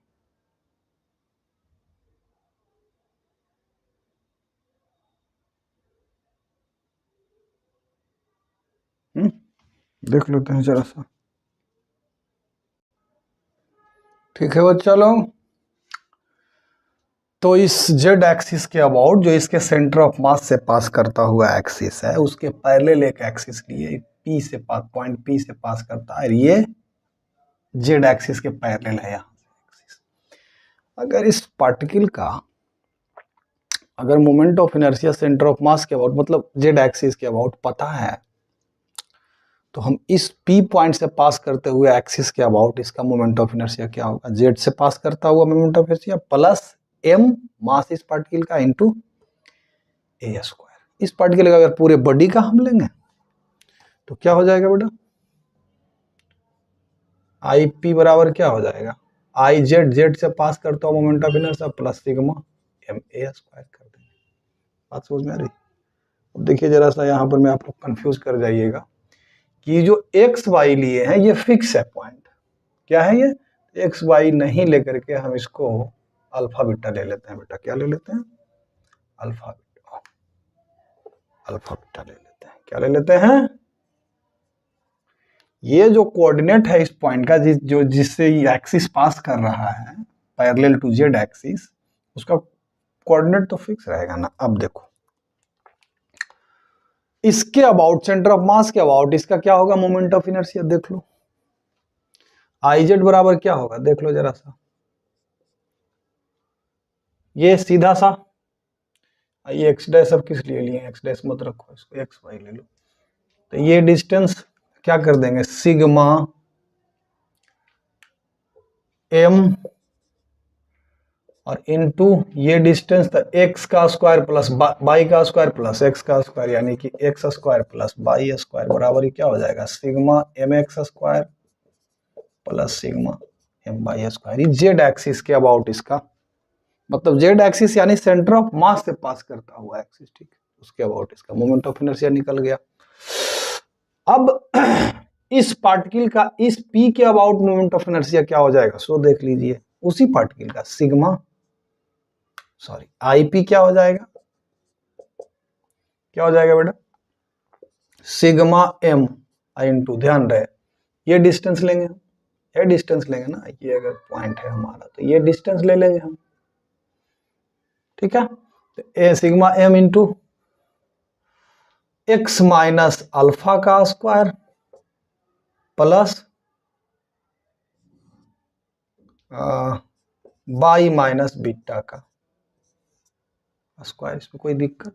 देख लेते हैं जरा सा, ठीक है बच्चा लोग। तो इस जेड एक्सिस के अबाउट जो इसके सेंटर ऑफ मास से पास करता हुआ एक्सिस है, उसके पैरेलल एक एक्सिस लिए पी से पास, पॉइंट पी से पास करता है, ये जेड एक्सिस के पैरेलल है यहाँ से। अगर इस पार्टिकल का अगर moment of inertia centre of mass के अबाउट, मतलब जेड एक्सिस के अबाउट पता है, तो हम इस पी पॉइंट से पास करते हुए एक्सिस के अबाउट इसका मोमेंट ऑफ इनर्शिया क्या होगा, जेड से पास करता हुआ moment of inertia plus m mass इस पार्टिकल का इंटू ए स्क्वायर। इस पार्टिकल का अगर पूरे बॉडी का हम लेंगे तो क्या हो जाएगा बेटा, आई पी बराबर क्या हो जाएगा, आई जेड, जेड से पास करता हुआ moment of inertia plus sigma m a square कर देंगे। बात समझ में आ रही? अब देखिए जरा सा, यहाँ पर मैं आपको कंफ्यूज कर जाइएगा कि जो एक्स वाई लिए हैं ये फिक्स है पॉइंट, क्या है ये, एक्स वाई नहीं लेकर के हम इसको अल्फा बीटा ले लेते हैं बेटा, क्या ले लेते हैं, अल्फा बीटा, अल्फा बीटा ले लेते हैं, क्या ले लेते हैं, ये जो कोऑर्डिनेट है इस पॉइंट का, जिससे एक्सिस पास कर रहा है पैरेलल टू जेड एक्सिस, उसका कोऑर्डिनेट तो फिक्स रहेगा ना। अब देखो इसके अबाउट सेंटर ऑफ मास के अबाउट इसका क्या होगा मोमेंट ऑफ इनर्शिया, देख लो आई जेड बराबर क्या होगा, देख लो जरा सा, ये सीधा सा, ये एक्स डैश अब किस लिए लिए, एक्स डैश मत रखो, इसको एक्स वाई ले लो। तो ये डिस्टेंस क्या कर देंगे, सिग्मा एम और इनटू ये डिस्टेंस था एक्स का स्क्वायर प्लस बाई का स्क्वायर प्लस एक्स का स्क्वायर, यानी कि x square plus y square बराबर ही क्या हो जाएगा, sigma m x square plus sigma m y square. Z axis के अबाउट इसका मतलब जेड एक्सिस यानी सेंटर ऑफ मास से पास करता हुआ एक्सिस, ठीक है, उसके अबाउट इसका मोमेंट ऑफ इनर्शिया निकल गया। अब इस पार्टिकल का इस पी के अबाउट मोमेंट ऑफ इनर्शिया क्या हो जाएगा, सो देख लीजिए, उसी पार्टिकल का सिग्मा सॉरी आई पी क्या हो जाएगा, क्या हो जाएगा बेटा, सिग्मा एम आई इंटू, ध्यान रहे ये डिस्टेंस लेंगे हम, ये डिस्टेंस लेंगे ना, ये अगर पॉइंट है हमारा तो ये डिस्टेंस ले लेंगे हम, ठीक है। तो a sigma m into x minus alpha का square plus y minus beta का स्क्वायर। इसमें कोई दिक्कत,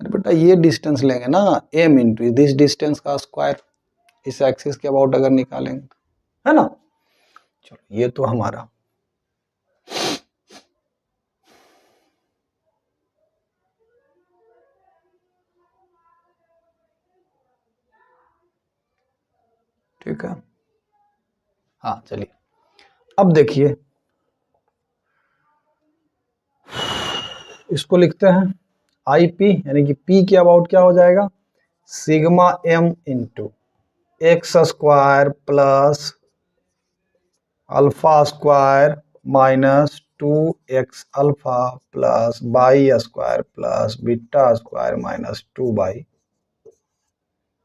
अरे बेटा ये डिस्टेंस लेंगे ना, एम इंटू दिस डिस्टेंस का स्क्वायर, इस एक्सिस के अबाउट अगर निकालेंगे तो, है ना। चलो ये तो हमारा ठीक है। हाँ चलिए अब देखिए इसको लिखते हैं आई पी, यानी कि पी के अबाउट क्या हो जाएगा, sigma m into x square plus alpha square minus 2x alpha plus y square plus beta square minus 2 y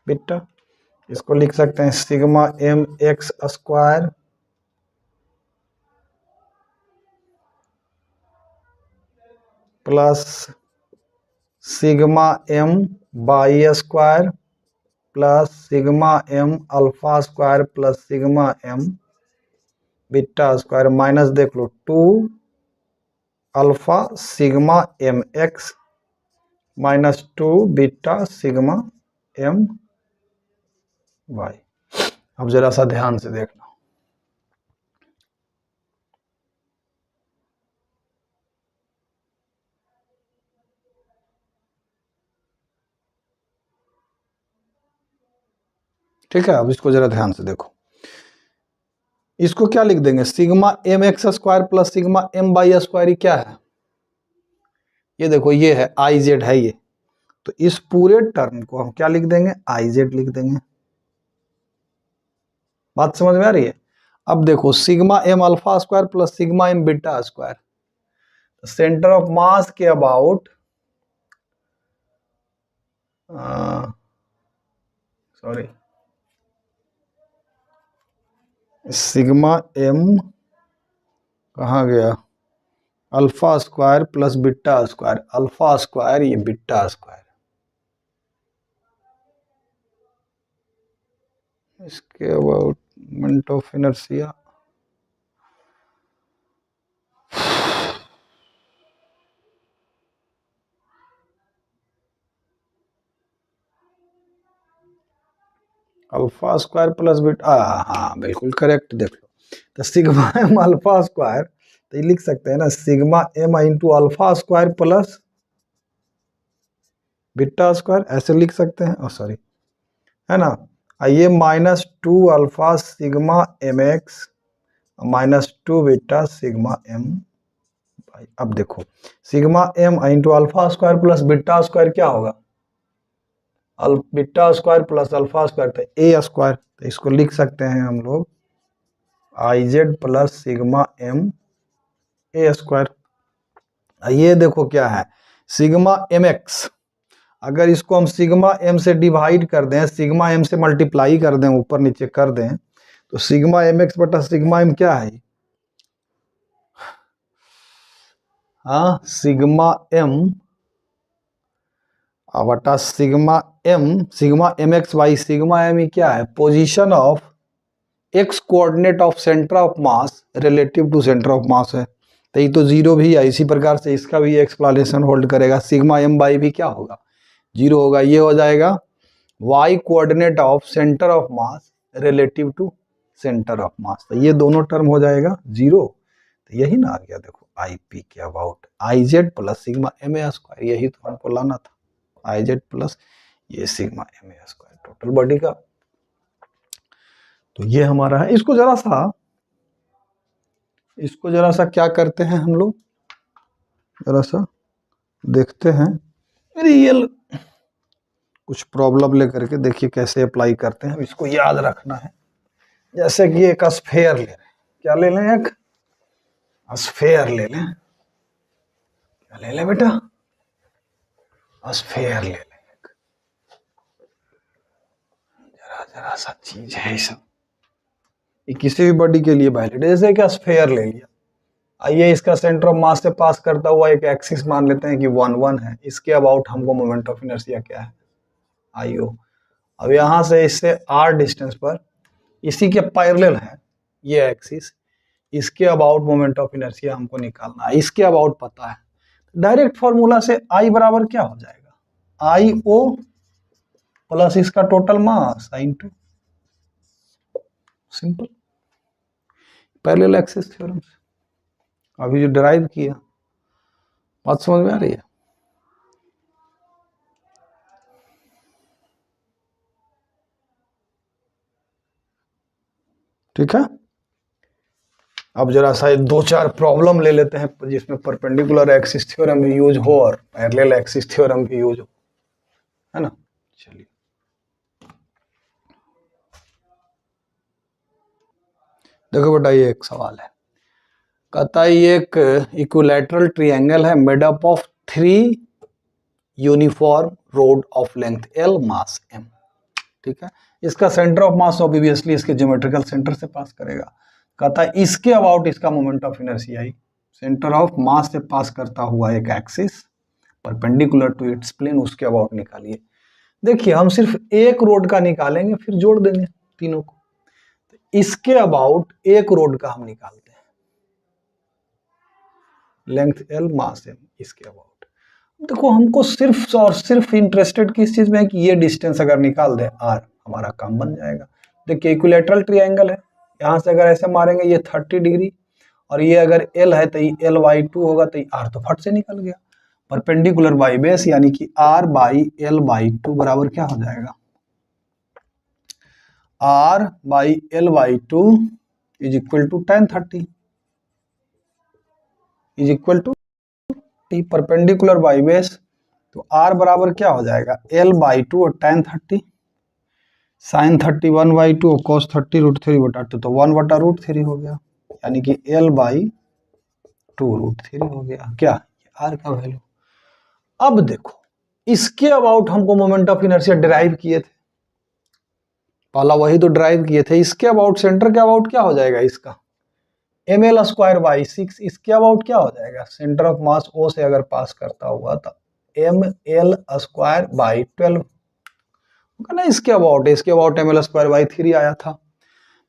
beta. इसको लिख सकते हैं sigma m x square plus sigma m y square plus sigma m alpha square plus sigma m beta square minus देख लो 2 alpha sigma m x minus 2 beta sigma m y. अब जरा सा ध्यान से देखना, ठीक है। अब इसको जरा ध्यान से देखो, इसको क्या लिख देंगे, sigma m x square plus sigma m y square, क्या है, ये देखो ये है आई जेड है ये, तो इस पूरे टर्म को हम क्या लिख देंगे, आई जेड लिख देंगे। बात समझ में आ रही है। अब देखो sigma m alpha square plus sigma m beta square, centre of mass के अबाउट सॉरी सिग्मा एम कहाँ गया, alpha square plus beta square, alpha square ये बीटा स्क्वायर, इसके about moment of inertia alpha square plus beta, हाँ बिल्कुल correct. देख लो तो sigma m alpha square, तो ये लिख सकते हैं ना sigma m into alpha square plus beta square, ऐसे लिख सकते हैं, सॉरी है ना। ये minus 2 alpha sigma m x minus 2 beta sigma m भाई। अब देखो sigma m into alpha square plus beta square क्या होगा, beta square plus alpha square, तो ए स्क्वायर, तो इसको लिख सकते हैं हम लोग I z plus sigma m a square. ये देखो क्या है सिग्मा एम एक्स, अगर इसको हम सिग्मा एम से डिवाइड कर दें, सिग्मा एम से मल्टीप्लाई कर दें, ऊपर नीचे कर दें, तो सिग्मा एम एक्स बटा सिग्मा एम क्या है, हाँ सिग्मा एम बटा sigma m x by sigma m, क्या है, position of x coordinate of centre of mass relative to centre of mass है, तो ये तो जीरो भी है, इसी प्रकार से इसका भी एक्सप्लेनेशन होल्ड करेगा, सिग्मा एम बाई भी क्या होगा, जीरो होगा। ये हो जाएगा y coordinate of centre of mass relative to centre of mass, तो ये दोनों टर्म हो जाएगा जीरो, तो यही ना आ गया देखो आई पी के about I z plus sigma m a square, यही तो हमको लाना था, आई जेड प्लस ये sigma m a square total body का। तो ये हमारा है। इसको जरा सा क्या करते हैं हम लोग, जरा सा देखते हैं रियल कुछ प्रॉब्लम लेकर के, देखिए कैसे अप्लाई करते हैं। इसको याद रखना है, जैसे कि एक स्फेयर ले लें, क्या ले लें, एक स्फेयर ले लें, क्या ले लें बेटा, स्फेयर ले लें, जरा जरा सा चीज है ये सब, ये किसी भी बॉडी के लिए वैलिड है। जैसे कि स्फेयर ले लिया, आइए इसका सेंटर ऑफ मास से पास करता हुआ एक एक्सिस मान लेते हैं कि 1 1 है, इसके अबाउट हमको मोमेंट ऑफ इनर्शिया क्या है, आईओ। अब यहाँ से इससे आर डिस्टेंस पर इसी के पैरेलल है ये एक्सिस, इसके अबाउट मोमेंट ऑफ इनर्शिया हमको निकालना है, इसके अबाउट पता है, डायरेक्ट फॉर्मूला से आई बराबर क्या हो जाएगा, आई ओ प्लस इसका total mass into, simple parallel axis theorem से अभी जो डिराइव किया, बात समझ में आ रही है। ठीक है, अब जरा सा 2-4 प्रॉब्लम ले लेते हैं जिसमें परपेंडिकुलर एक्सिस थ्योरम भी यूज हो और पैरेलल एक्सिस थ्योरम भी यूज हो, है ना। चलिए देखो बेटा, ये एक सवाल है, कहता है ये एक इक्विलैटरल ट्रायंगल है made up of 3 uniform rod of length L mass M, ठीक है। इसका सेंटर ऑफ मास ऑब्वियसली इसके ज्योमेट्रिकल सेंटर से पास करेगा। कहता है इसके अबाउट इसका moment of inertia I, centre of mass से पास करता हुआ एक axis perpendicular to its plane, उसके अबाउट निकालिए। देखिए हम सिर्फ एक रोड का निकालेंगे फिर जोड़ देंगे तीनों को। तो इसके अबाउट एक रोड का हम निकालते हैं, लेंथ L मास M, इसके अबाउट। देखो हमको सिर्फ और सिर्फ इंटरेस्टेड किस चीज में है कि ये डिस्टेंस अगर निकाल दे R, हमारा काम बन जाएगा। देखिए इक्विलैटरल ट्रायंगल है, यहां से अगर ऐसे मारेंगे ये 30 डिग्री और ये अगर L है तो ये L/2 होगा, तो R तो फट से निकल गया। परपेंडिकुलर बाई बेस यानी कि R/L/2 बराबर क्या हो जाएगा, R/L/2 is equal to tan 30 is equal to T, perpendicular by base, तो R बराबर क्या हो जाएगा L/2 और tan 30 sin 30 1/2 और cos 30 √3/2, तो 1/√3 हो गया, यानी कि L/2 √3 हो गया क्या, R का वैल्यू। अब देखो इसके अबाउट हमको मोमेंट ऑफ इनर्शिया डिराइव किए थे, पहला वही तो डिराइव किए थे। इसके अबाउट सेंटर के अबाउट क्या हो जाएगा इसका ml²/6, इसके अबाउट क्या हो जाएगा, सेंटर ऑफ मास O से अगर पास करता हुआ तो ml²/12 ना, इसके अबाउट ml²/3 आया था।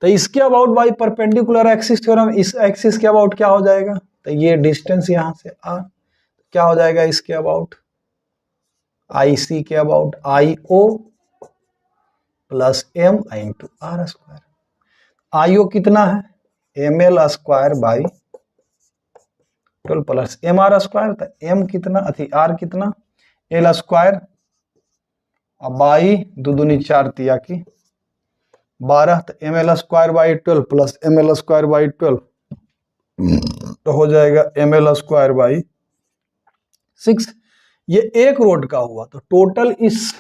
तो इसके about by perpendicular axis theorem इस एक्सिस के अबाउट क्या हो जाएगा, तो ये डिस्टेंस यहां से R क्या हो जाएगा इसके अबाउट IC के about IO plus M into R²। IO कितना है ml²/12 प्लस mr² तो M कितना R कितना L² अब बाई 2 दूनी 4 तिया की 12, तो ml²/12 प्लस ml²/12 तो हो जाएगा ml²/6। ये एक रोड का हुआ, तो टोटल इस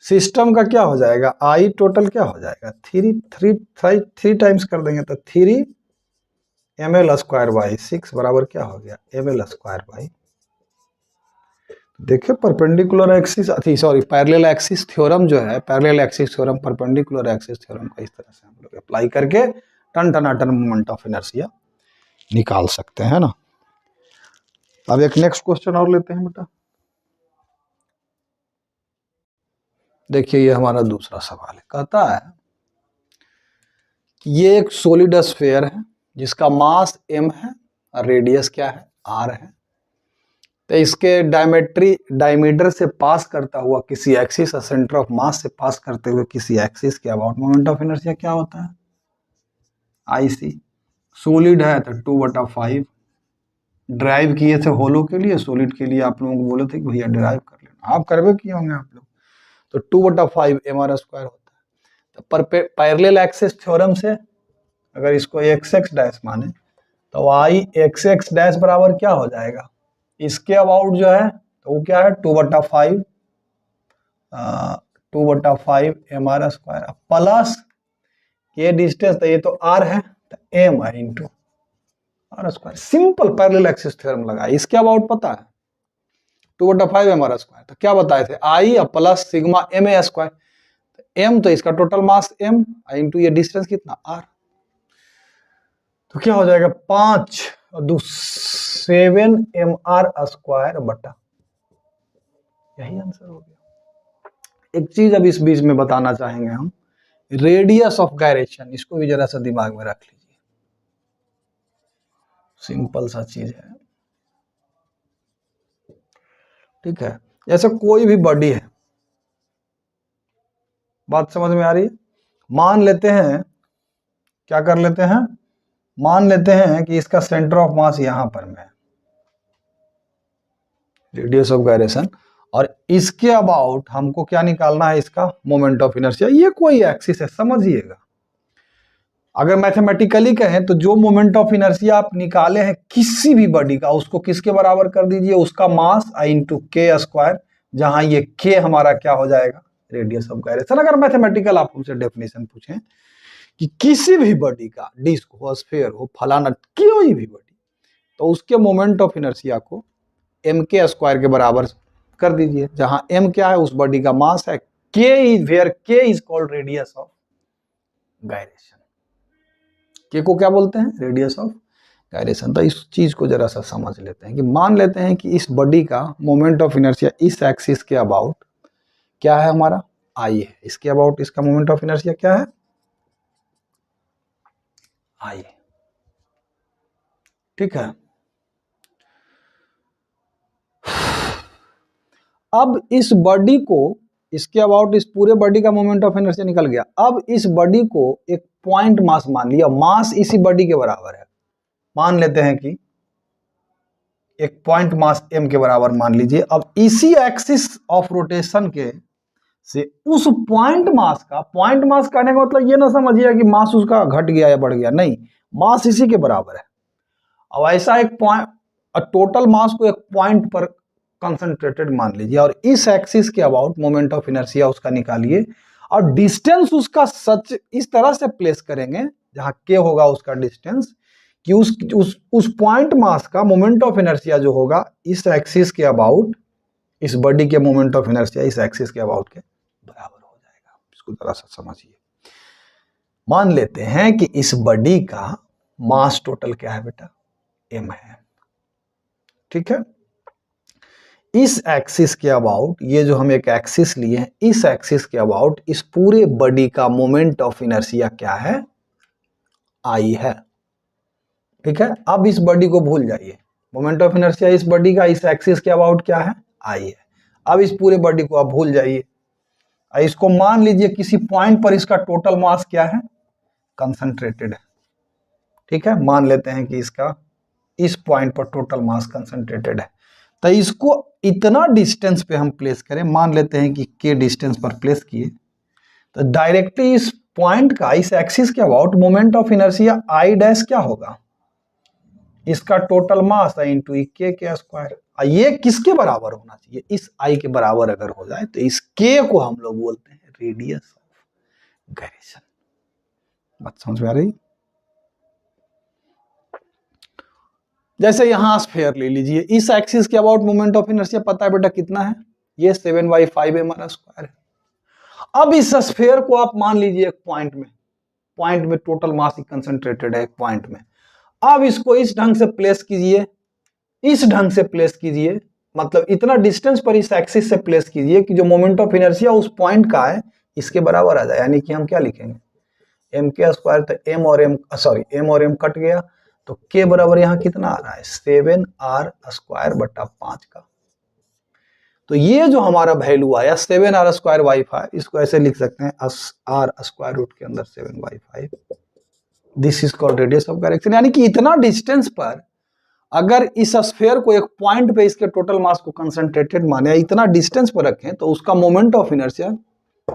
सिस्टम का क्या हो जाएगा I टोटल क्या हो जाएगा 3 टाइम्स कर देंगे तो 3 ml²/6 बराबर क्या हो गया ml²/। देखिए perpendicular axis sorry parallel axis theorem जो है, parallel axis theorem perpendicular axis theorem का इस तरह से हम लोग अप्लाई करके ton Tanatan moment of inertia निकाल सकते हैं ना। अब एक नेक्स्ट क्वेश्चन और लेते हैं बेटा। देखिए ये हमारा दूसरा सवाल है, कहता है कि ये एक सॉलिड स्फीयर है जिसका मास m है और रेडियस क्या है r है। तो इसके डायमीटर से पास करता हुआ किसी एक्सिस और सेंटर ऑफ मास से पास करते हुए किसी एक्सिस के अबाउट मोमेंट ऑफ इनर्शिया क्या होता है IC। सॉलिड है तो 2/5 ड्राइव किए थे होलो के लिए, सॉलिड के लिए आप लोगों को बोले थे कि भैया ड्राइव कर लेना, आप करवे किए होंगे आप लोग। तो 2/5 mr² होता है। तो पैरेलल एक्सिस थ्योरम से अगर इसको x(x) माने तो y x(x) बराबर क्या हो जाएगा इसके अबाउट जो है, तो वो क्या है 2/5 mr² प्लस ये डिस्टेंस, तो ये तो r है तो m है into r²। Simple parallel axis theorem लगा। इसके अबाउट पता है 2/5 mr², तो क्या बताए थे I plus sigma ma², m तो इसका टोटल मास m इंटू ये डिस्टेंस कितना r, तो क्या हो जाएगा 5 और 2 7 mr² बटा, यही आंसर हो गया। एक चीज अब इस बीच में बताना चाहेंगे हम, रेडियस ऑफ गायरेशन, इसको भी जरा सा दिमाग में रख लीजिए, सिंपल सा चीज है, ठीक है। जैसे कोई भी बॉडी है, बात समझ में आ रही है, मान लेते हैं क्या कर लेते हैं, मान लेते हैं कि इसका सेंटर ऑफ मास यहां पर में है, रेडियस ऑफ गायरेशन, और इसके अबाउट हमको क्या निकालना है इसका मोमेंट ऑफ इनर्शिया। ये कोई एक्सिस है समझिएगा। अगर मैथमेटिकली कहें तो जो मोमेंट ऑफ इनर्शिया आप निकाले हैं किसी भी बॉडी का, उसको किसके बराबर कर दीजिए, उसका मास इंटू के स्क्वायर, जहां ये के हमारा क्या हो जाएगा, रेडियस ऑफ गायरेशन। अगर मैथमेटिकल आप हमसे डेफिनेशन पूछें कि किसी भी बॉडी का, डिस्क हो, स्फीयर हो, फलाना कोई भी बॉडी, तो उसके मोमेंट ऑफ इनर्शिया को एम के स्क्वायर के बराबर कर दीजिए, जहां एम क्या है, उस बॉडी का मास है, के इज वेयर के is called radius of gyration. के को क्या बोलते हैं, रेडियस ऑफ गायरेशन। तो इस चीज को जरा सा समझ लेते हैं कि मान लेते हैं कि इस बॉडी का मोमेंट ऑफ इनर्शिया इस एक्सिस के अबाउट क्या है, हमारा आई है, इसके अबाउट इसका मोमेंट ऑफ इनर्शिया क्या है, आई। ठीक है, अब इस बॉडी को, इसके अबाउट इस पूरे बॉडी का मोमेंट ऑफ इनर्शिया निकल गया। अब इस बॉडी को एक पॉइंट मास मान लिया, मास इसी बॉडी के बराबर है, मान लेते हैं कि एक पॉइंट मास m के बराबर मान लीजिए। अब इसी एक्सिस ऑफ रोटेशन के से उस पॉइंट मास का, पॉइंट मास कहने का मतलब ये ना समझिए कि मास उसका घट गया या बढ़ गया, नहीं, मास इसी के बराबर है। अब ऐसा एक पॉइंट, टोटल मास को एक पॉइंट पर कंसंट्रेटेड मान लीजिए, और इस एक्सिस के अबाउट मोमेंट ऑफ इनर्शिया उसका निकालिए, और डिस्टेंस उसका सच इस तरह से प्लेस करेंगे जहां के होगा उसका डिस्टेंस, कि उस पॉइंट मास का मोमेंट ऑफ इनर्शिया जो होगा इस एक्सिस के अबाउट, इस बॉडी के मोमेंट ऑफ इनर्शिया इस एक्सिस के अबाउट के बराबर हो जाएगा। इसको जरा सा समझिए। मान लेते हैं कि इस बॉडी का मास टोटल क्या है बेटा, m है। ठीक है, इस एक्सिस के अबाउट, ये जो हम एक एक्सिस लिए हैं, इस एक्सिस के अबाउट इस पूरे बॉडी का मोमेंट ऑफ इनर्शिया क्या है, आई है। ठीक है, अब इस बॉडी को भूल जाइए, मोमेंट ऑफ इनर्शिया इस बॉडी का इस एक्सिस के अबाउट क्या है, आई है। अब इस पूरे बॉडी को आप भूल जाइए, इसको मान लीजिए किसी पॉइंट पर इसका टोटल मास क्या है, कंसंट्रेटेड है। ठीक है, मान लेते हैं कि इसका इस पॉइंट पर टोटल मास कंसंट्रेटेड है, तो इसको इतना डिस्टेंस पे हम प्लेस करें, मान लेते हैं कि के डिस्टेंस पर प्लेस किए, तो डायरेक्टली इस पॉइंट का, इस एक्सिस के about moment of inertia I dash क्या होगा, इसका टोटल मास है इंटू के स्क्वायर। ये किसके बराबर होना चाहिए, इस आई के बराबर अगर हो जाए तो इस के को हम लोग बोलते हैं रेडियस ऑफ गायरेशन। बात समझ में आ रही? जैसे यहां स्फीयर ले लीजिए, इस एक्सिस के अबाउट मोमेंट ऑफ इनर्शिया पता है बेटा कितना है, ये 7/5 हमारा स्क्वायर है। अब इस स्फीयर को आप मान लीजिए एक पॉइंट में टोटल मास कंसंट्रेटेड है एक पॉइंट में। अब इसको इस ढंग से प्लेस कीजिए, इस ढंग से प्लेस कीजिए, मतलब इतना डिस्टेंस पर इस एक्सिस से प्लेस कीजिए कि जो मोमेंट ऑफ इनर्शिया उस पॉइंट का है इसके बराबर आ जाए। यानी कि हम क्या लिखेंगे, एम के स्क्वायर, तो एम और एम कट गया, तो के बराबर यहाँ कितना आ रहा है, 7r स्क्वायर बटा 5 का। तो ये जो हमारा वैल्यू आया 7r स्क्वायर बाई 5, इसको ऐसे लिख सकते हैं r स्क्वायर रूट के अंदर 7/5, this is called radius of gyration. यानी कि इतना डिस्टेंस पर अगर इस स्फीयर को एक पॉइंट पे इसके टोटल मास को कंसंट्रेटेड माने, इतना डिस्टेंस पर रखें, तो उसका मोमेंट ऑफ इनर्शिया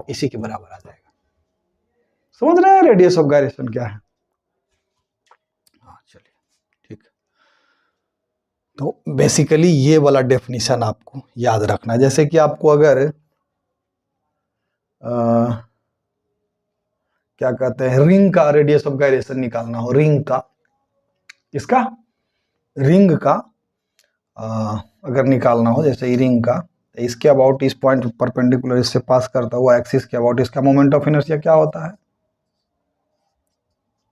इसी के बराबर आ जाएगा। समझ रहे हैं रेडियस ऑफ गायरेशन क्या है? हाँ चलिए ठीक। तो बेसिकली ये वाला डेफिनेशन आपको याद रखना है। जैसे कि आपको अगर क्या कहते हैं, रिंग का रेडियस ऑफ गायरेशन निकालना हो, रिंग का, इसका रिंग का अगर निकालना हो, जैसे ही रिंग का, तो इसके अबाउट इस पॉइंट परपेंडिकुलर इससे पास करता हुआ एक्सिस के अबाउट इसका मोमेंट ऑफ इनर्शिया क्या होता है,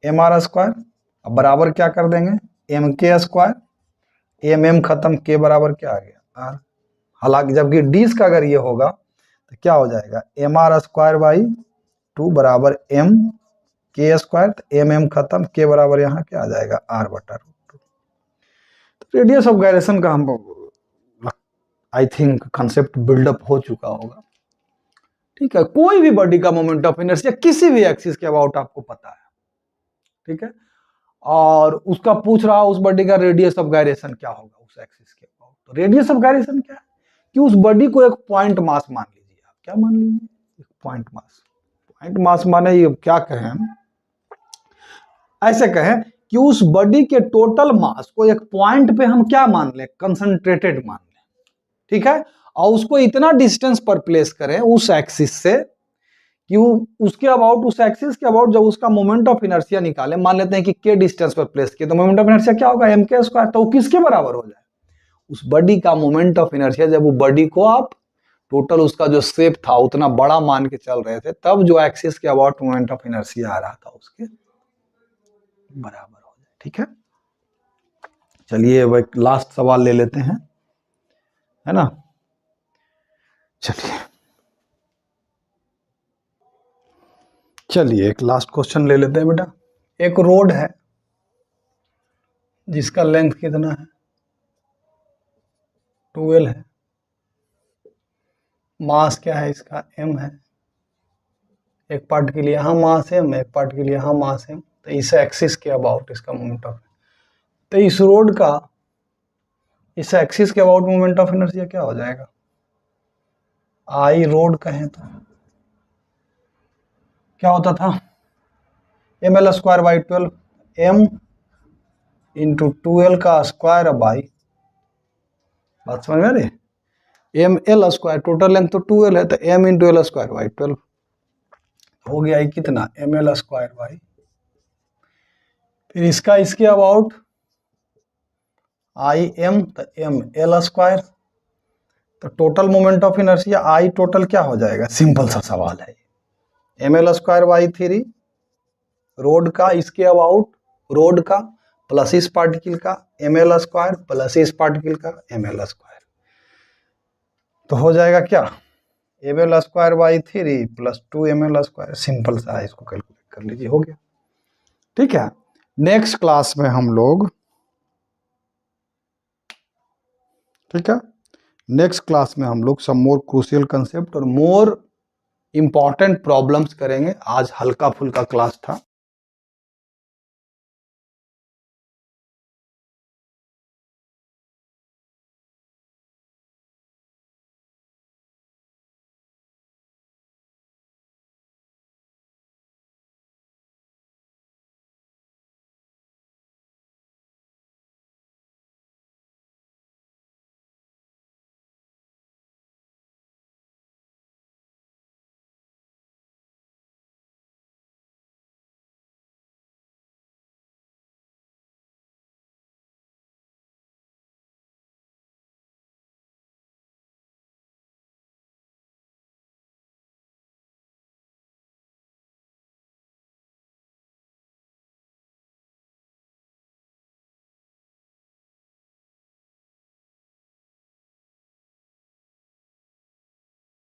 mr स्क्वायर। अब बराबर क्या कर देंगे, एम के स्क्वायर, एम खत्म, के बराबर क्या आ गया, r। हालांकि जबकि डिस्क का अगर ये होगा तो क्या हो जाएगा, mr स्क्वायर बाई 2 बराबर m के स्क्वायर, तो एम खत्म, के बराबर यहाँ क्या आ जाएगा, r बटा √2। तो रेडियस ऑफ गायरेशन का हम आई थिंक कंसेप्ट बिल्डअप हो चुका होगा। ठीक है, कोई भी बॉडी का मोमेंट ऑफ इनर्शिया किसी भी एक्सिस के अबाउट आपको पता है। ठीक है, और उसका पूछ रहा उस बॉडी का रेडियस ऑफ गायरेशन क्या होगा उस एक्सिस के अबाउट। तो रेडियस ऑफ गायरेशन क्या है कि उस बॉडी को एक पॉइंट मास मान लीजिए आप, क्या मान लीजिए, एक पॉइंट मास। पॉइंट मास माने ये क्या कहें, ऐसे कहें कि उस बॉडी के टोटल मास को एक पॉइंट पे हम क्या मान लें, कंसंट्रेटेड मान लें, ठीक है, और उसको इतना डिस्टेंस पर प्लेस करें उस एक्सिस से कि उसके अबाउट, उस एक्सिस के अबाउट जब उसका मोमेंट ऑफ इनर्शिया निकालें, मान लेते हैं कि के डिस्टेंस पर प्लेस किए, तो मोमेंट ऑफ इनर्शिया क्या होगा, एम के स्क्वायर। तो किसके बराबर हो जाए, उस बॉडी का मोमेंट ऑफ इनर्शिया, जब वो बॉडी को आप टोटल उसका जो शेप था उतना बड़ा मान के चल रहे थे, तब जो एक्सिस के अबाउट मोमेंट ऑफ इनर्शिया आ रहा था उसके बराबर हो जाए, ठीक है। चलिए अब एक लास्ट सवाल ले लेते हैं, है ना। चलिए एक लास्ट क्वेश्चन ले लेते हैं बेटा। एक रोड है जिसका लेंथ कितना है, 12 है, मास क्या है इसका, m है, एक पार्ट के लिए यहाँ मास m, एक पार्ट के लिए यहाँ मास m, तो इस एक्सिस के अबाउट इसका मोमेंट ऑफ, तो इस रोड का इस एक्सिस के अबाउट मोमेंट ऑफ इनर्शिया क्या हो जाएगा, आई रोड कहें तो क्या होता था, ml square by 12, m into 12 का स्क्वायर बाई, बात समझ में आ रही है, ml स्क्वायर, टोटल लेंथ तो 12 है, तो m into L square by 12 हो गया है कितना, ml स्क्वायर बाई, फिर इसका इसके अबाउट आई एम, तो एम एल स्क्वायर, तो total moment of inertia I total क्या हो जाएगा, सिंपल सा सवाल है, ml स्क्वायर बाई 3 रोड का, इसके अबाउट रोड का प्लस इस पार्टिकल का ml स्क्वायर प्लस इस पार्टिकल का ml स्क्वायर, तो हो जाएगा क्या, ml square by 3 plus 2 ml square, simple सा है, इसको कैलकुलेट कर लीजिए, हो गया, ठीक है। नेक्स्ट क्लास में हम लोग, ठीक है, नेक्स्ट क्लास में हम लोग सम मोर क्रूशियल कंसेप्ट और मोर इंपॉर्टेंट प्रॉब्लम्स करेंगे। आज हल्का फुल्का क्लास था।